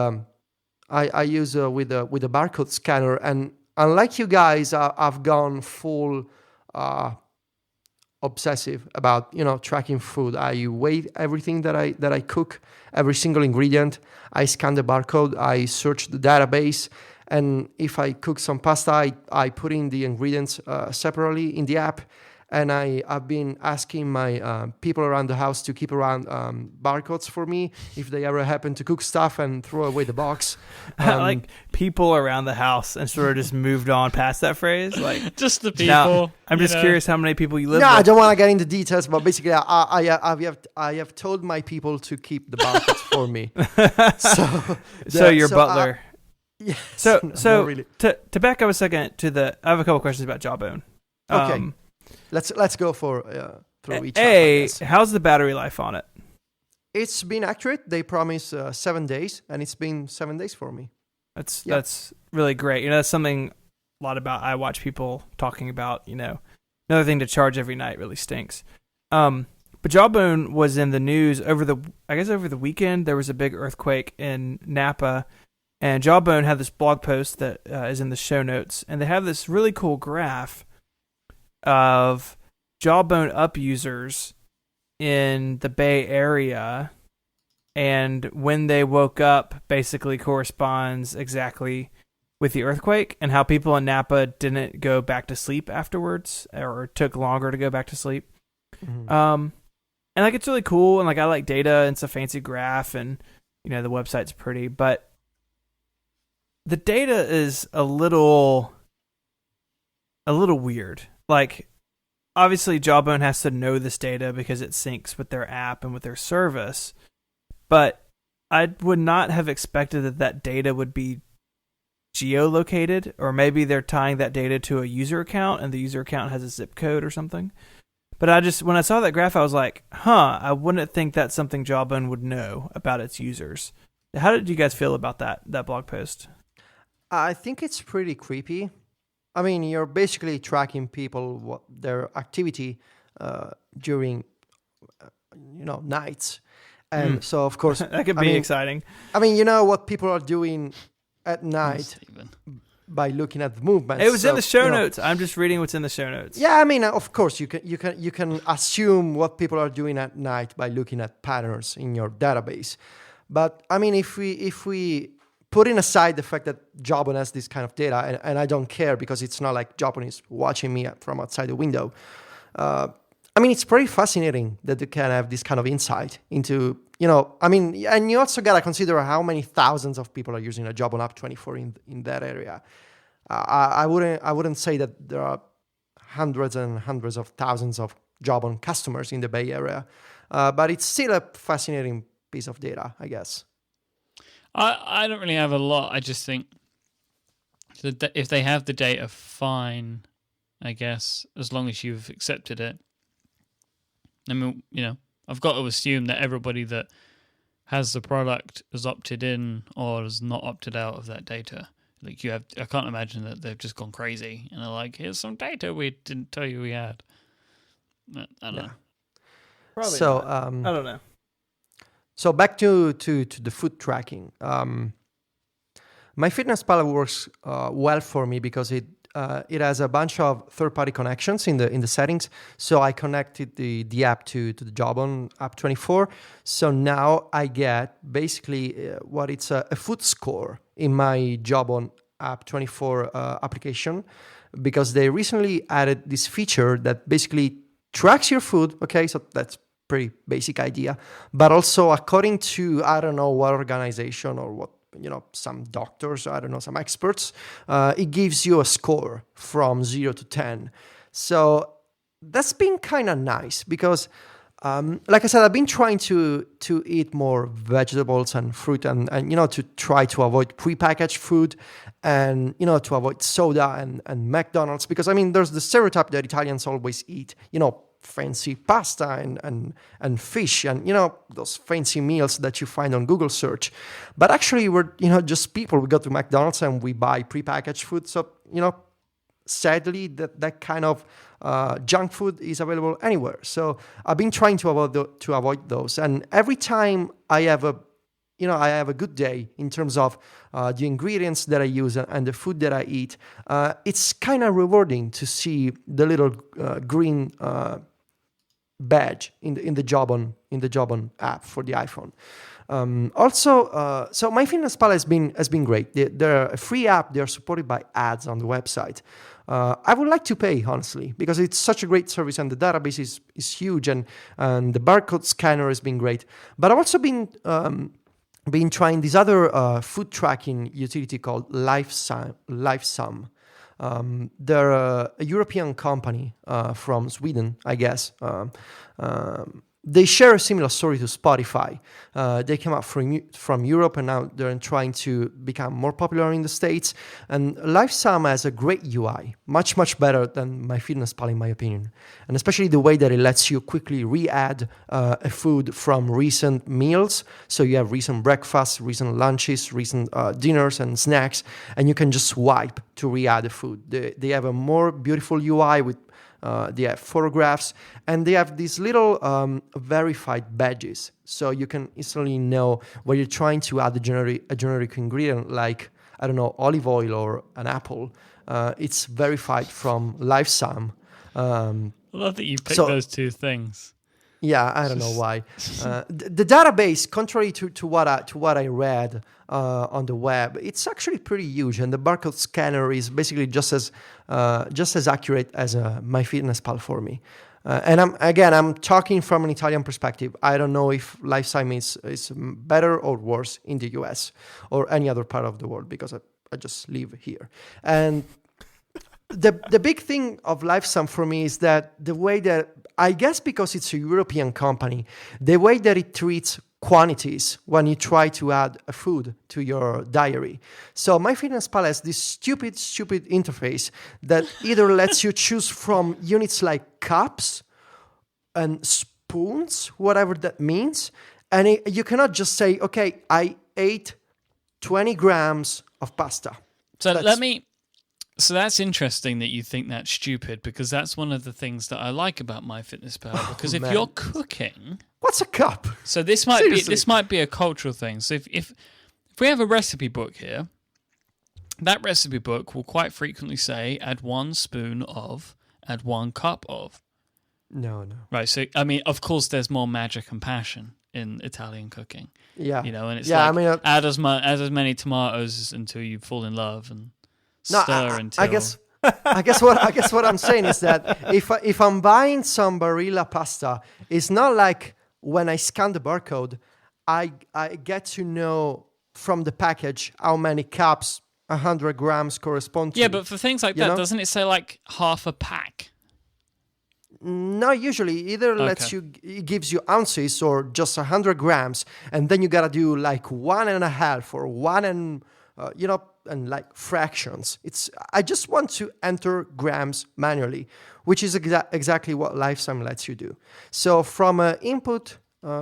I use with a barcode scanner, and unlike you guys, I've gone full obsessive about tracking food. I weigh everything that I cook, every single ingredient. I scan the barcode. I search the database, and if I cook some pasta, I put in the ingredients separately in the app. And I've been asking my people around the house to keep around barcodes for me if they ever happen to cook stuff and throw away the box. Like people around the house, and sort of just moved on past that phrase. Like just the people. Now, I'm just curious how many people you live with. I don't want to get into details, but basically, I have told my people to keep the barcodes for me. So your butler. Yes. So not really. to back up a second I have a couple questions about Jawbone. Okay. Let's go for through each. How's the battery life on it? It's been accurate. They promise 7 days, and it's been 7 days for me. That's really great. That's something a lot about. I watch people talking about. Another thing to charge every night really stinks. But Jawbone was in the news over the weekend. There was a big earthquake in Napa, and Jawbone had this blog post that is in the show notes, and they have this really cool graph of Jawbone up users in the Bay Area, and when they woke up basically corresponds exactly with the earthquake, and how people in Napa didn't go back to sleep afterwards, or took longer to go back to sleep. And it's really cool, and I like data, and it's a fancy graph, and the website's pretty, but the data is a little weird. Obviously, Jawbone has to know this data because it syncs with their app and with their service. But I would not have expected that data would be geolocated, or maybe they're tying that data to a user account, and the user account has a zip code or something. But when I saw that graph, I was like, I wouldn't think that's something Jawbone would know about its users. How did you guys feel about that blog post? I think it's pretty creepy. I mean, you're basically tracking people, their activity during, nights. And so, of course... that could be exciting. I mean, what people are doing at night by looking at the movement. It was in the show notes. I'm just reading what's in the show notes. Yeah, I mean, of course, you can assume what people are doing at night by looking at patterns in your database. But, I mean, if we putting aside the fact that Jawbone has this kind of data, and I don't care because it's not like Jawbone is watching me from outside the window. I mean, it's pretty fascinating that you can have this kind of insight into, and you also got to consider how many thousands of people are using a Jawbone app 24 in that area. I wouldn't say that there are hundreds and hundreds of thousands of Jawbone customers in the Bay Area, but it's still a fascinating piece of data, I guess. I don't really have a lot. I just think that if they have the data, fine, I guess, as long as you've accepted it. I mean, I've got to assume that everybody that has the product has opted in or has not opted out of that data. I can't imagine that they've just gone crazy and they're like, here's some data we didn't tell you we had. I don't know. Probably not. I don't know. So back to the food tracking. MyFitnessPal works well for me because it has a bunch of third-party connections in the settings. So I connected the app to the Jawbone app 24. So now I get basically what it's a food score in my Jawbone app 24 application, because they recently added this feature that basically tracks your food. Okay, so that's pretty basic idea, but also according to I don't know what organization or what some doctors, I don't know, some experts, it gives you a score from 0 to 10. So that's been kind of nice because Like I said, I've been trying to eat more vegetables and fruit, and to try to avoid prepackaged food, and to avoid soda and McDonald's, because I mean there's the stereotype that Italians always eat fancy pasta and fish, and those fancy meals that you find on Google search. But actually we're just people. We go to McDonald's and we buy prepackaged food. So sadly that kind of junk food is available anywhere. So I've been trying to avoid those. And every time I have a good day in terms of the ingredients that I use and the food that I eat, it's kind of rewarding to see the little green badge in the Job On app for the iPhone. So MyFitnessPal has been great. They're a free app. They're supported by ads on the website. I would like to pay, honestly, because it's such a great service and the database is huge, and the barcode scanner has been great. But I've also been trying this other food tracking utility called LifeSum. They're a European company from Sweden, I guess. They share a similar story to Spotify. They came out from Europe, and now they're trying to become more popular in the States. And LifeSum has a great UI, much, much better than MyFitnessPal in my opinion. And especially the way that it lets you quickly re-add a food from recent meals. So you have recent breakfasts, recent lunches, recent dinners and snacks, and you can just swipe to re-add the food. They have a more beautiful UI with they have photographs, and they have these little verified badges, so you can easily know where you're trying to add a generic ingredient, like, I don't know, olive oil or an apple. It's verified from LifeSum. I love that you picked those two things. Yeah, I don't know why. The database, contrary to what I read on the web, it's actually pretty huge, and the barcode scanner is basically just as accurate as MyFitnessPal for me. And I'm talking from an Italian perspective. I don't know if LifeSum is better or worse in the US or any other part of the world, because I just live here. And the big thing of LifeSum for me is that the way that, I guess because it's a European company, the way that it treats quantities when you try to add a food to your diary. So MyFitnessPal has this stupid interface that either lets you choose from units like cups and spoons, whatever that means, and you cannot just say, okay, I ate 20 grams of pasta. So that's interesting that you think that's stupid, because that's one of the things that I like about MyFitnessPal. Because if you're cooking, what's a cup? So this might be a cultural thing. So if we have a recipe book here, that recipe book will quite frequently say add 1 spoon of, add 1 cup of. No. Right. So I mean, of course, there's more magic and passion in Italian cooking. Yeah. And it's add as many tomatoes until you fall in love and. I guess what I'm saying is that if I'm buying some Barilla pasta, it's not like when I scan the barcode, I get to know from the package how many cups 100 grams correspond to. Yeah, but for things like that, doesn't it say like half a pack? No, usually either it gives you ounces or just 100 grams, and then you gotta do like 1.5 or 1 and and like fractions. I just want to enter grams manually, which is exactly what LifeSum lets you do. So from an input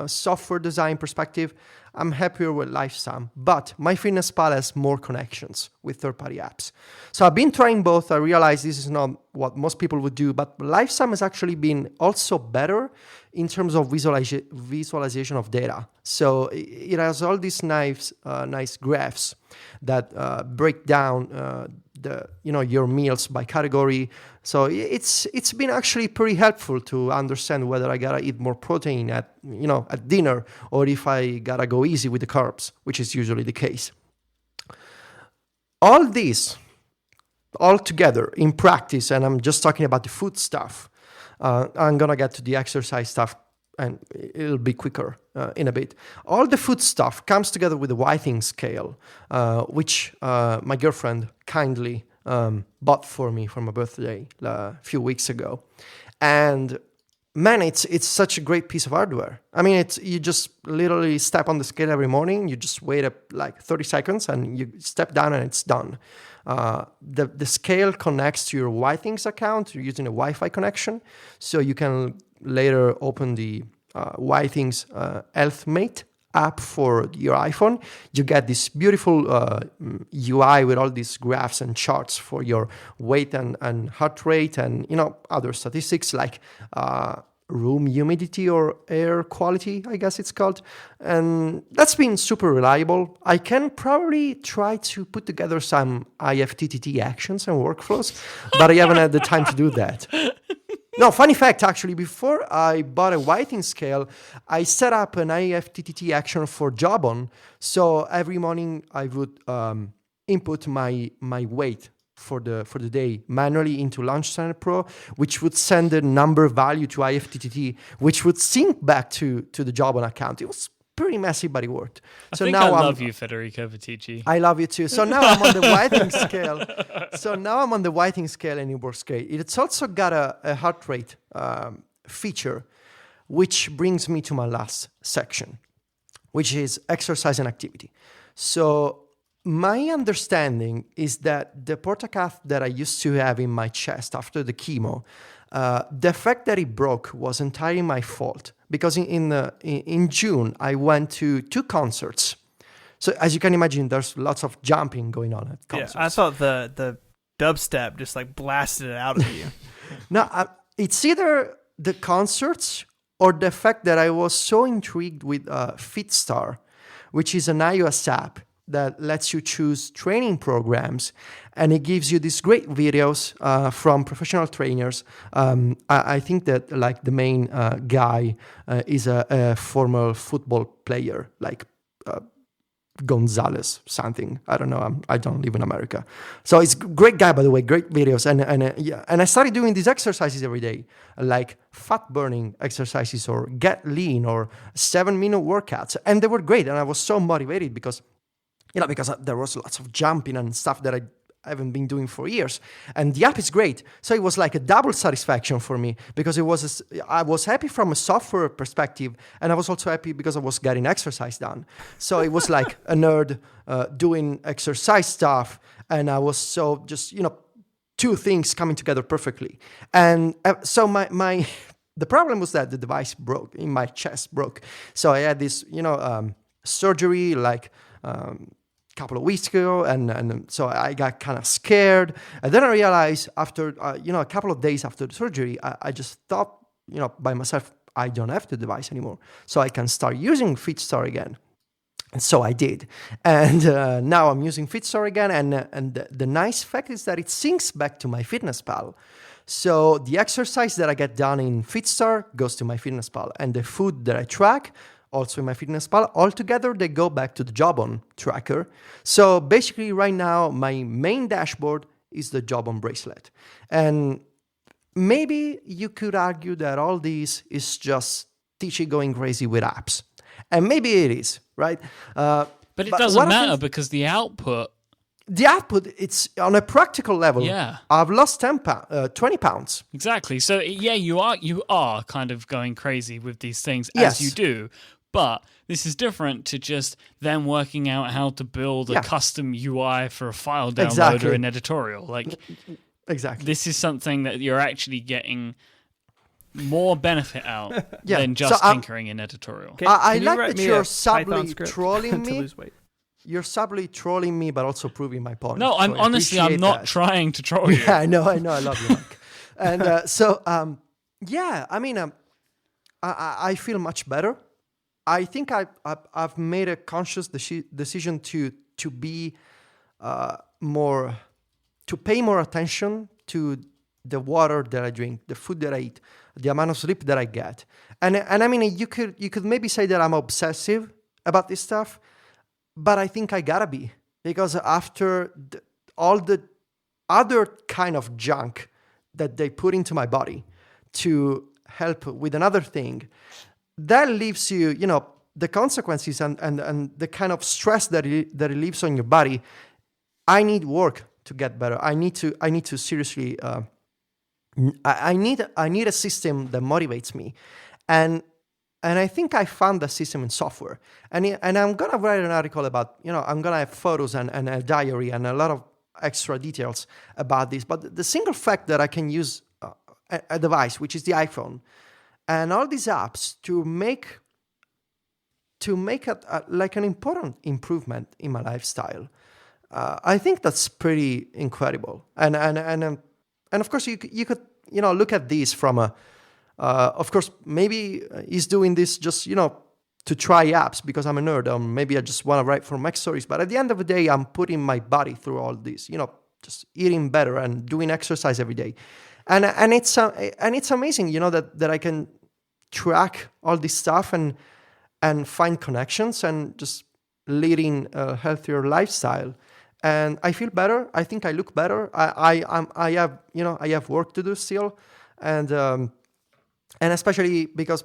software design perspective, I'm happier with LifeSum, but MyFitnessPal has more connections with third-party apps. So I've been trying both. I realize this is not what most people would do, but LifeSum has actually been also better in terms of visualization of data. So it has all these nice graphs that break down your meals by category. So it's been actually pretty helpful to understand whether I gotta eat more protein at dinner, or if I gotta go easy with the carbs, which is usually the case. All this, all together in practice, and I'm just talking about the food stuff. I'm gonna get to the exercise stuff, and it'll be quicker in a bit. All the food stuff comes together with the Whiting scale, which my girlfriend kindly bought for me for my birthday a few weeks ago. And man, it's such a great piece of hardware. I mean, you just literally step on the scale every morning. You just wait up like 30 seconds and you step down and it's done. The scale connects to your Whitings account. You're using a Wi-Fi connection, so you can later open the Whitings HealthMate app for your iPhone. You get this beautiful UI with all these graphs and charts for your weight and heart rate and other statistics like room humidity or air quality, I guess it's called. And that's been super reliable. I can probably try to put together some IFTTT actions and workflows, but I haven't had the time to do that. No, funny fact, actually, before I bought a Whiting scale, I set up an IFTTT action for Jawbone. So every morning I would input my weight for the day manually into Launch Center Pro, which would send a number value to IFTTT, which would sync back to the Jawbone account. It was pretty messy, but it worked. So I think I love you, Federico Vitici. I love you too. So now I'm on the Whiting scale. So now I'm on the Whiting scale and it works great. It's also got a heart rate feature, which brings me to my last section, which is exercise and activity. So my understanding is that the portacath that I used to have in my chest after the chemo, the fact that it broke was entirely my fault. Because in June, I went to 2 concerts. So as you can imagine, there's lots of jumping going on at concerts. Yeah, I thought the dubstep just like blasted it out of you. No, it's either the concerts or the fact that I was so intrigued with FitStar, which is an iOS app that lets you choose training programs, and it gives you these great videos from professional trainers. I think that like the main guy is a former football player, like Gonzalez something. I don't know. I don't live in America, so it's a great guy, by the way. Great videos, and I started doing these exercises every day, like fat burning exercises or get lean or 7-minute workouts, and they were great. And I was so motivated because there was lots of jumping and stuff that I haven't been doing for years. And the app is great. So it was like a double satisfaction for me because I was happy from a software perspective, and I was also happy because I was getting exercise done. So it was like a nerd doing exercise stuff, and I was so just, 2 things coming together perfectly. And so the problem was that the device broke, in my chest broke. So I had this, surgery like couple of weeks ago, and so I got kind of scared, and then I realized after a couple of days after the surgery, I just thought by myself, I don't have the device anymore, so I can start using FitStar again. And so I did, and now I'm using FitStar again, and the nice fact is that it syncs back to my FitnessPal. So the exercise that I get done in FitStar goes to my FitnessPal, and the food that I track also in my FitnessPal, altogether they go back to the Jawbone tracker. So basically right now, my main dashboard is the Jawbone bracelet. And maybe you could argue that all this is just Ticci going crazy with apps. And maybe it is, right? But it doesn't matter because the output, it's on a practical level. Yeah. I've lost 20 pounds. Exactly. So yeah, you are kind of going crazy with these things Yes. as you do. But this is different to just them working out how to build a custom UI for a file downloader Exactly. in editorial. Like, exactly. This is something that you're actually getting more benefit out Yeah. than just So, tinkering in editorial. I Can you like write that me you're a subtly Python script trolling to me. lose weight? You're subtly trolling me, but also proving my point. No, So I'm I honestly, I'm appreciate not that. trying to troll you. Yeah, I know, I love you, Mike. And I mean, I feel much better. I think I've made a conscious decision to be to pay more attention to the water that I drink, the food that I eat, the amount of sleep that I get. And I mean, you could maybe say that I'm obsessive about this stuff, but I think I gotta be, because after all the other kind of junk that they put into my body to help with another thing, that leaves you, the consequences and the kind of stress that it leaves on your body. I need work to get better. I need to seriously, I need a system that motivates me, and I think I found the system in software. And I'm gonna write an article about, I'm gonna have photos and a diary and a lot of extra details about this. But the single fact that I can use a device, which is the iPhone, and all these apps to make like an important improvement in my lifestyle, I think that's pretty incredible. And of course you could look at this from a of course maybe he's doing this just to try apps because I'm a nerd, or maybe I just want to write for Mac stories. But at the end of the day, I'm putting my body through all this, just eating better and doing exercise every day, and it's amazing, that I can track all this stuff and find connections and just leading a healthier lifestyle. And I feel better. I think I look better. I have work to do still, and especially because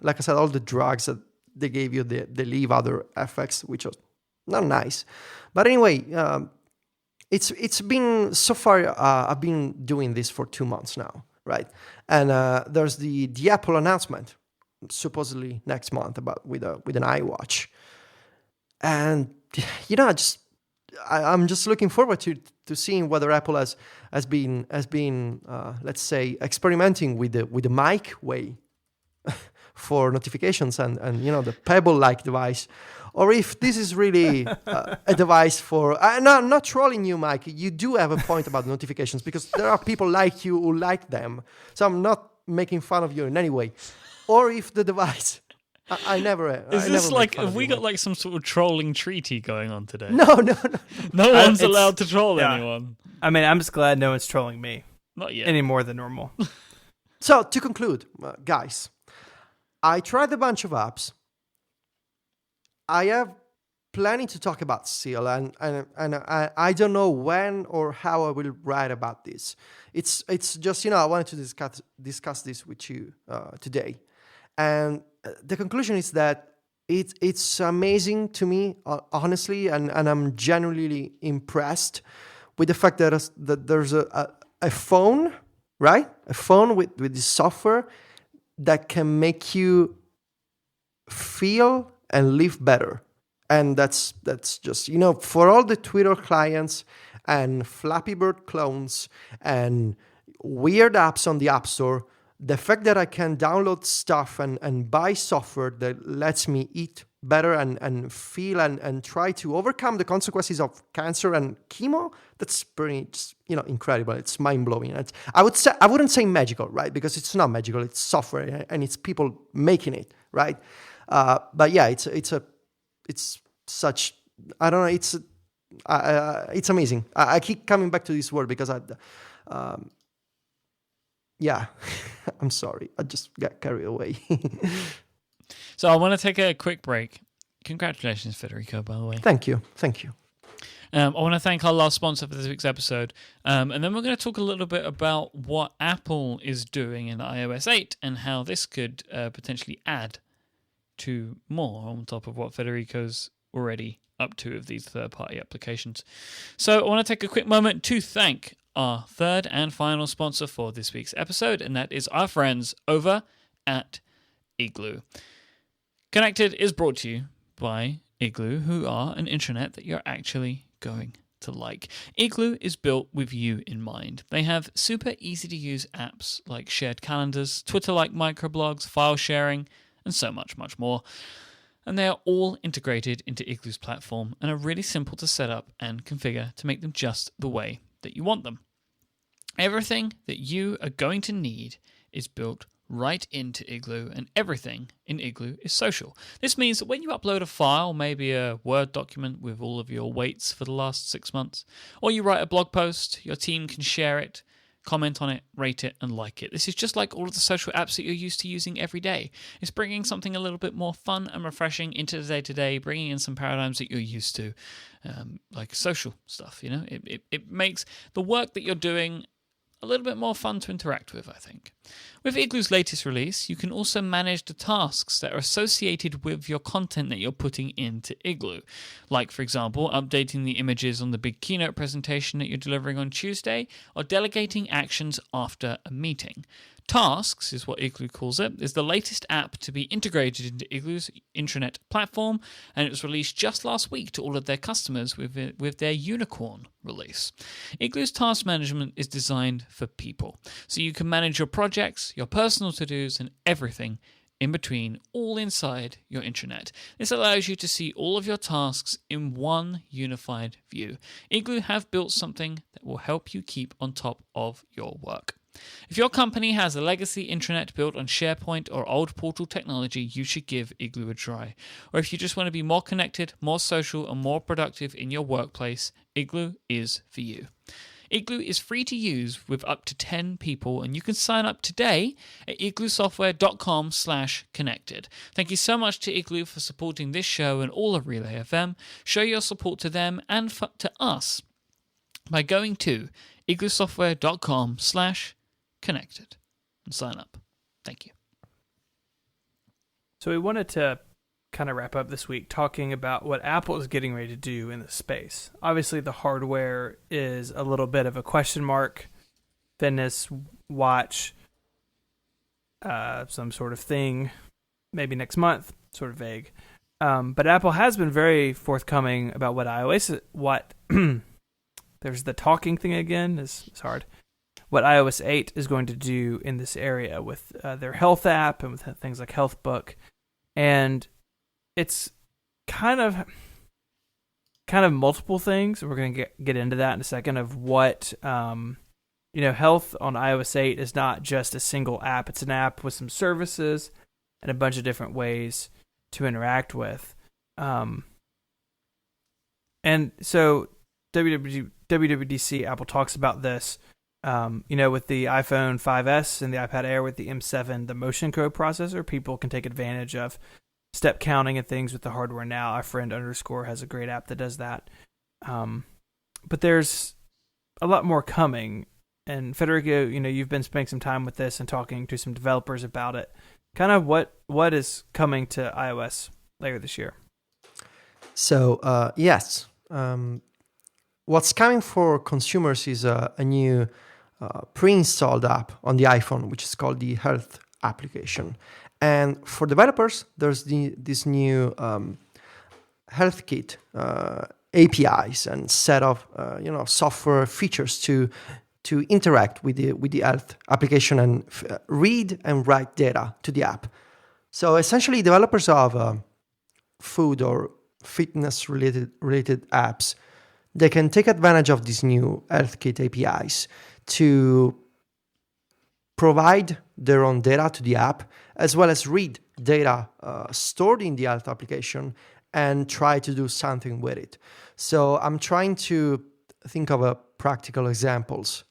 like I said, all the drugs that they gave you, they leave other effects, which are not nice. But anyway, it's been so far. I've been doing this for 2 months now, right? And there's the Apple announcement supposedly next month about with an iWatch, and I'm just looking forward to seeing whether Apple has been let's say experimenting with the Myke way for notifications and the Pebble-like device, or if this is really a device for. No, I'm not trolling you, Myke. You do have a point about notifications because there are people like you who like them. So I'm not making fun of you in any way. Or if the device, I never. Is this like, have we got like some sort of trolling treaty going on today? No. No one's allowed to troll anyone. I mean, I'm just glad no one's trolling me. Not yet. Any more than normal. So to conclude, guys, I tried a bunch of apps. I have plenty to talk about still, and I don't know when or how I will write about this. It's just I wanted to discuss this with you today. And the conclusion is that it's amazing to me, honestly, and I'm genuinely impressed with the fact that there's a phone, right? A phone with this software that can make you feel and live better. And that's just, for all the Twitter clients and Flappy Bird clones and weird apps on the App Store, the fact that I can download stuff and buy software that lets me eat better and feel and try to overcome the consequences of cancer and chemo, that's pretty incredible. It's mind-blowing. I wouldn't say magical, right? Because it's not magical. It's software and it's people making it, right? But yeah, it's such, I don't know, it's amazing. I keep coming back to this word because yeah, I'm sorry. I just got carried away. So I want to take a quick break. Congratulations, Federico, by the way. Thank you. I want to thank our last sponsor for this week's episode. And then we're going to talk a little bit about what Apple is doing in iOS 8 and how this could potentially add to more on top of what Federico's already up to of these third-party applications. So I want to take a quick moment to thank our third and final sponsor for this week's episode, and that is our friends over at Igloo. Connected is brought to you by Igloo, who are an intranet that you're actually going to like. Igloo is built with you in mind. They have super easy-to-use apps like shared calendars, Twitter-like microblogs, file sharing, and so much, much more. And they are all integrated into Igloo's platform and are really simple to set up and configure to make them just the way that you want them. Everything that you are going to need is built right into Igloo, and everything in Igloo is social. This means that when you upload a file, maybe a Word document with all of your weights for the last 6 months, or you write a blog post, your team can share it, comment on it, rate it, and like it. This is just like all of the social apps that you're used to using every day. It's bringing something a little bit more fun and refreshing into the day-to-day, bringing in some paradigms that you're used to, like social stuff, It makes the work that you're doing a little bit more fun to interact with, I think. With Igloo's latest release, you can also manage the tasks that are associated with your content that you're putting into Igloo. Like, for example, updating the images on the big keynote presentation that you're delivering on Tuesday, or delegating actions after a meeting. Tasks is what Igloo calls it, is the latest app to be integrated into Igloo's intranet platform, and it was released just last week to all of their customers with their Unicorn release. Igloo's task management is designed for people, so you can manage your projects, your personal to-dos, and everything in between, all inside your intranet. This allows you to see all of your tasks in one unified view. Igloo have built something that will help you keep on top of your work. If your company has a legacy intranet built on SharePoint or old portal technology, you should give Igloo a try. Or if you just want to be more connected, more social, and more productive in your workplace, Igloo is for you. Igloo is free to use with up to 10 people, and you can sign up today at igloosoftware.com/connected. Thank you so much to Igloo for supporting this show and all of Relay FM. Show your support to them and to us by going to igloosoftware.com/connected and sign up. Thank you. So we wanted to kind of wrap up this week talking about what Apple is getting ready to do in the space. Obviously, the hardware is a little bit of a question mark. Fitness watch, some sort of thing, maybe next month, sort of vague. But Apple has been very forthcoming about what there's the talking thing again, it's hard. What iOS 8 is going to do in this area with their health app and with things like HealthBook. And it's kind of multiple things. We're going to get into that in a second of what, health on iOS 8 is not just a single app. It's an app with some services and a bunch of different ways to interact with. And so WWDC, Apple talks about this, with the iPhone 5S and the iPad Air with the M7, the motion code processor, people can take advantage of step counting and things with the hardware now. Our friend _ has a great app that does that. But there's a lot more coming. And Federico, you've been spending some time with this and talking to some developers about it. Kind of what is coming to iOS later this year? So, yes. What's coming for consumers is a new pre-installed app on the iPhone, which is called the Health application. And for developers, there's this new Health Kit APIs and set of software features to interact with the Health application and read and write data to the app. So essentially, developers of food or fitness related apps, they can take advantage of these new Health Kit APIs to provide their own data to the app, as well as read data stored in the Health application and try to do something with it. So I'm trying to think of practical examples.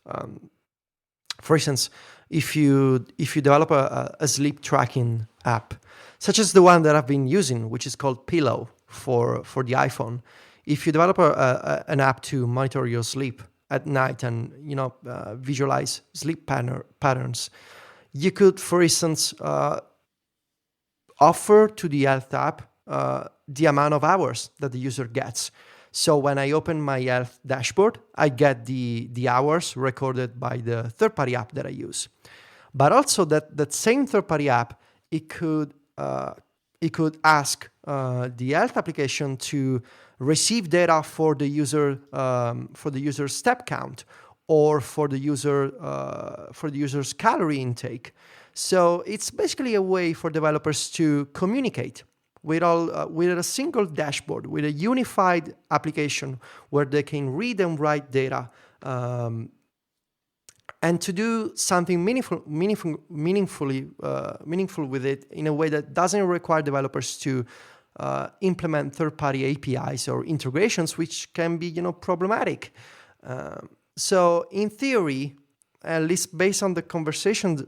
For instance, if you develop a sleep tracking app, such as the one that I've been using, which is called Pillow for the iPhone. If you develop an app to monitor your sleep at night and visualize sleep patterns, you could, for instance, offer to the Health app the amount of hours that the user gets. So when I open my Health dashboard, I get the hours recorded by the third-party app that I use. But also that same third-party app, it could ask the Health application to receive data for the user's step count or for the user's calorie intake. So it's basically a way for developers to communicate with a single dashboard, with a unified application where they can read and write data, and to do something meaningful with it in a way that doesn't require developers to implement third-party APIs or integrations, which can be problematic. So in theory, at least based on the conversations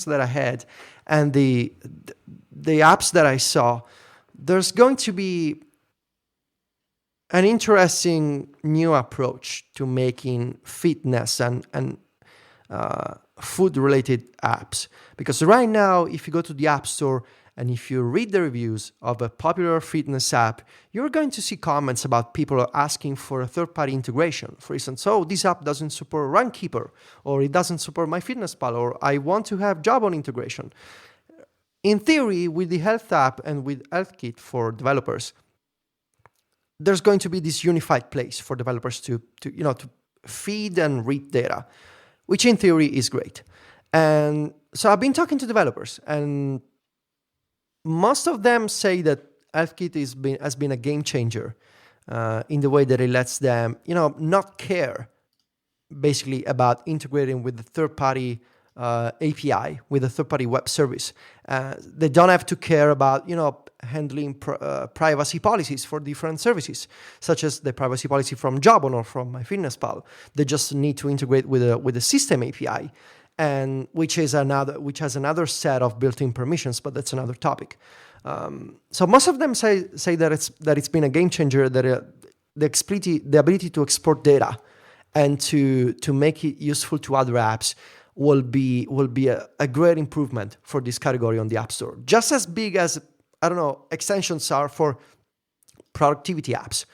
that I had and the apps that I saw, there's going to be an interesting new approach to making fitness and food-related apps. Because right now, if you go to the App Store and if you read the reviews of a popular fitness app, you're going to see comments about people asking for a third-party integration. For instance, oh, this app doesn't support Runkeeper, or it doesn't support MyFitnessPal, or I want to have Jawbone integration. In theory, with the Health app and with HealthKit for developers, there's going to be this unified place for developers to feed and read data, which in theory is great. And so I've been talking to developers, and most of them say that HealthKit has been a game changer in the way that it lets them, not care basically about integrating with the third-party API, with a third-party web service. They don't have to care about, handling privacy policies for different services, such as the privacy policy from Jawbone or from MyFitnessPal. They just need to integrate with a system API, and which has another set of built-in permissions, but that's another topic. So most of them say that it's been a game changer, that the ability to export data and to make it useful to other apps will be a great improvement for this category on the App Store. Just as big as, extensions are for productivity apps.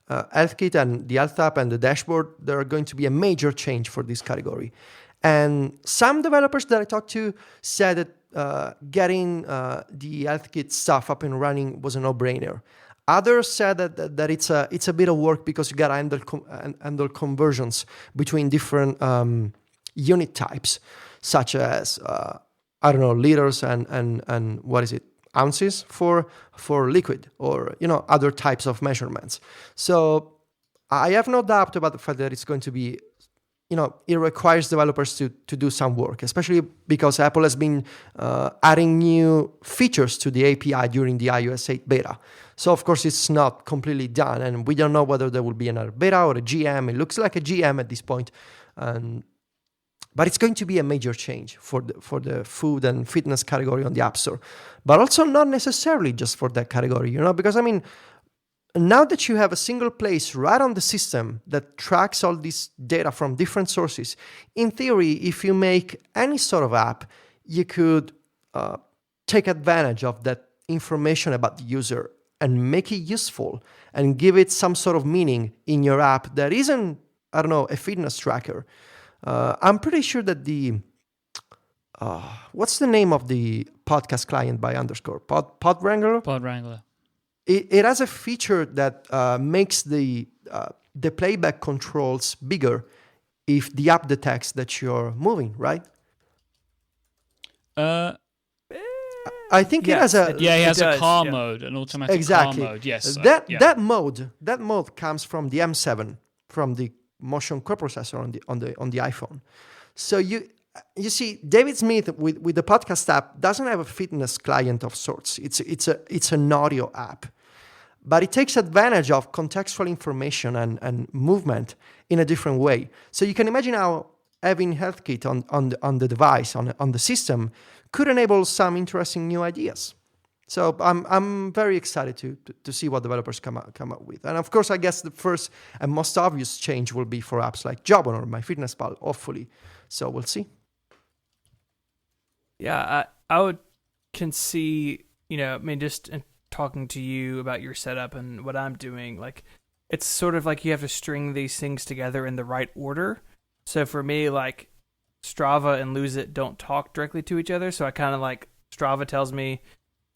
HealthKit and the Health app and the dashboard, there are going to be a major change for this category. And some developers that I talked to said that getting the HealthKit stuff up and running was a no-brainer. Others said that it's a bit of work because you got to handle conversions between different unit types, such as liters and what is it, ounces for liquid, or other types of measurements. So I have no doubt about the fact that it's going to be, it requires developers to do some work, especially because Apple has been adding new features to the API during the iOS 8 beta. So of course it's not completely done, and we don't know whether there will be another beta or a GM. It looks like a GM at this point, but it's going to be a major change for the food and fitness category on the App Store, but also not necessarily just for that category, because now that you have a single place right on the system that tracks all this data from different sources, in theory, if you make any sort of app, you could take advantage of that information about the user and make it useful and give it some sort of meaning in your app that isn't, a fitness tracker. I'm pretty sure that the what's the name of the podcast client by Underscore? Pod Wrangler? Pod Wrangler. It has a feature that makes the playback controls bigger if the app detects that you're moving, right? I think it has a... Yeah, he has does, a car yeah. mode, an automatic Exactly. car mode, yes. That mode comes from the M7, from the motion coprocessor on the iPhone. So you see, David Smith with the podcast app doesn't have a fitness client of sorts. It's an audio app, but it takes advantage of contextual information and movement in a different way. So you can imagine how having HealthKit on the device, on the system, could enable some interesting new ideas. So I'm very excited to see what developers come up with. And of course, I guess the first and most obvious change will be for apps like Jawbone or MyFitnessPal, hopefully. So we'll see. Yeah, I can see, just in talking to you about your setup and what I'm doing, like, it's sort of like you have to string these things together in the right order. So for me, like, Strava and Lose It don't talk directly to each other. So I kind of like, Strava tells me,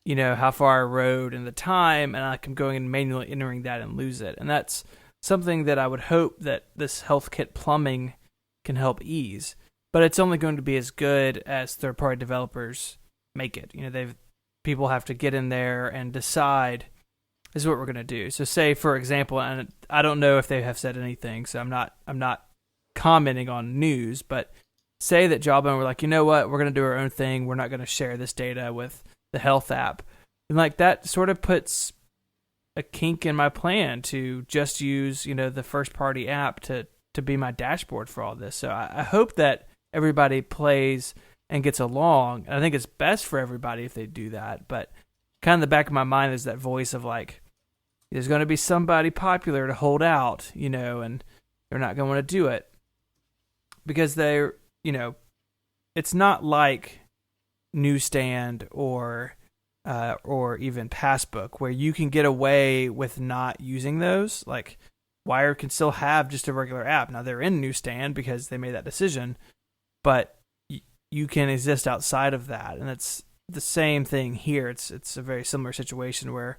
how far I rode and the time, and I'm going and manually entering that and Lose It. And that's something that I would hope that this HealthKit plumbing can help ease. But it's only going to be as good as third-party developers make it. People have to get in there and decide, this is what we're going to do. So say, for example, and I don't know if they have said anything, so I'm not commenting on news, but say that Jawbone were like, you know what, we're going to do our own thing. We're not going to share this data with the Health app. And like that sort of puts a kink in my plan to just use, the first-party app to be my dashboard for all this. So I hope that everybody plays and gets along. And I think it's best for everybody if they do that. But kind of in the back of my mind is that voice of like, there's going to be somebody popular to hold out, and they're not going to want to do it because they're it's not like Newsstand or even Passbook, where you can get away with not using those. Like Wired can still have just a regular app. Now they're in Newsstand because they made that decision, but you can exist outside of that, and it's the same thing here. It's a very similar situation where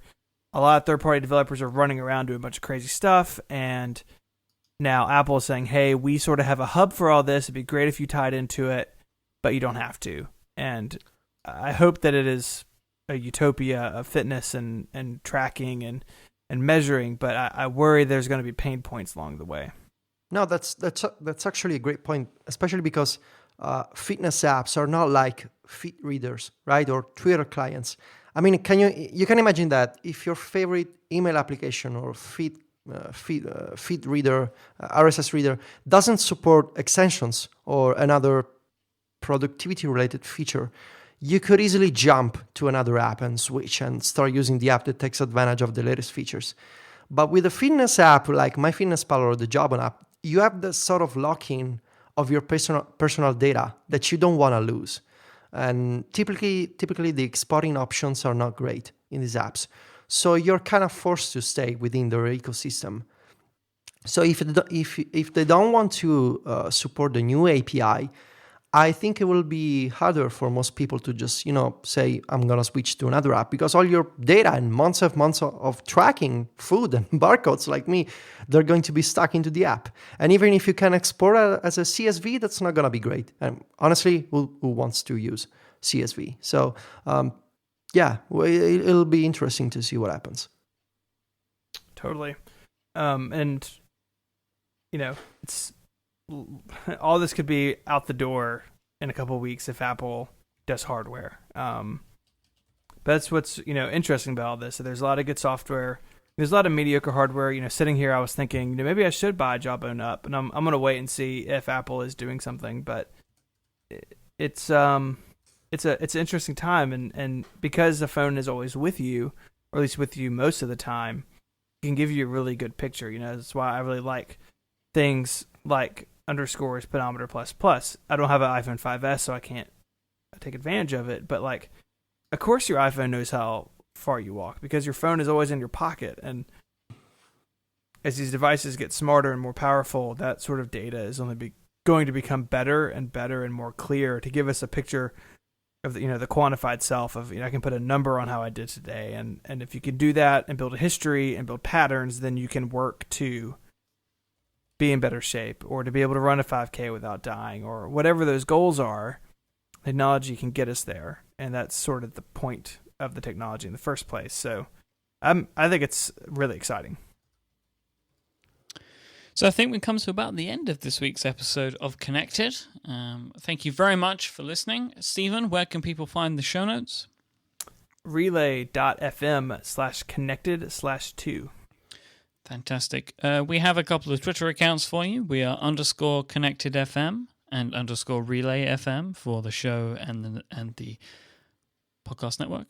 a lot of third-party developers are running around doing a bunch of crazy stuff, and now Apple is saying, hey, we sort of have a hub for all this. It'd be great if you tied into it, but you don't have to. And I hope that it is a utopia of fitness and tracking and measuring, but I worry there's going to be pain points along the way. No, that's actually a great point, especially because fitness apps are not like feed readers, right? Or Twitter clients. I mean, you can imagine that if your favorite email application or feed reader, RSS reader doesn't support extensions or another productivity related feature, you could easily jump to another app and switch and start using the app that takes advantage of the latest features. But with a fitness app like MyFitnessPal or the Jawbone app, you have the sort of lock-in of your personal data that you don't want to lose. And typically the exporting options are not great in these apps. So you're kind of forced to stay within their ecosystem. So if they don't want to support the new API, I think it will be harder for most people to just, say, I'm going to switch to another app, because all your data and months of tracking food and barcodes like me, they're going to be stuck into the app. And even if you can export as a CSV, that's not going to be great. And honestly, who wants to use CSV? So, it'll be interesting to see what happens. Totally. It's all this could be out the door in a couple of weeks if Apple does hardware. But that's what's interesting about all this. So there's a lot of good software. There's a lot of mediocre hardware. Sitting here, I was thinking maybe I should buy Jawbone up, and I'm gonna wait and see if Apple is doing something. But it's an interesting time, and because the phone is always with you, or at least with you most of the time, it can give you a really good picture. That's why I really like things like underscores pedometer plus. I don't have an iPhone 5S, so I can't take advantage of it. But of course your iPhone knows how far you walk, because your phone is always in your pocket. And as these devices get smarter and more powerful, that sort of data is only going to become better and better and more clear to give us a picture of the quantified self of, I can put a number on how I did today. And if you can do that and build a history and build patterns, then you can work to be in better shape, or to be able to run a 5K without dying, or whatever those goals are. Technology can get us there, and that's sort of the point of the technology in the first place. So I think it's really exciting. So I think we come to about the end of this week's episode of Connected. Thank you very much for listening. Stephen, where can people find the show notes? relay.fm/connected/2. Fantastic. We have a couple of Twitter accounts for you. We are _ConnectedFM and _RelayFM for the show and the podcast network.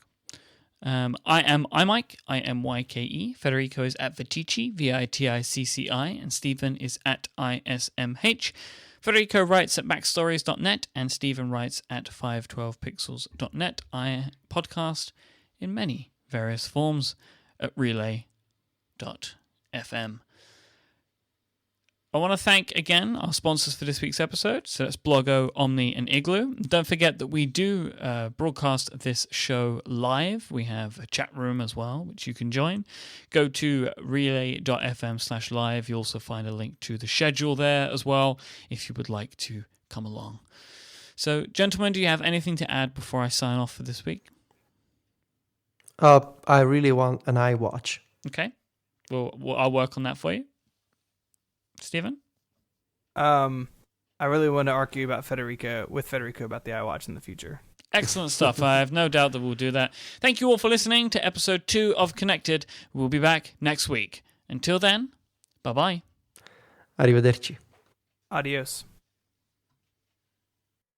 I am iMyke, IMYKE. Federico is at Viticci, VITICCI, and Stephen is at ISMH. Federico writes at backstories.net, and Stephen writes at 512pixels.net. I podcast in many various forms at relay.fm. I want to thank again our sponsors for this week's episode. So that's Blogo, Omni, and Igloo. Don't forget that we do broadcast this show live. We have a chat room as well, which you can join. Go to relay.fm/live. You'll also find a link to the schedule there as well, if you would like to come along. So, gentlemen, do you have anything to add before I sign off for this week? I really want an iWatch. Okay. Well, I'll work on that for you. Stephen? I really want to argue with Federico about the iWatch in the future. Excellent stuff. I have no doubt that we'll do that. Thank you all for listening to episode 2 of Connected. We'll be back next week. Until then, bye-bye. Arrivederci. Adios.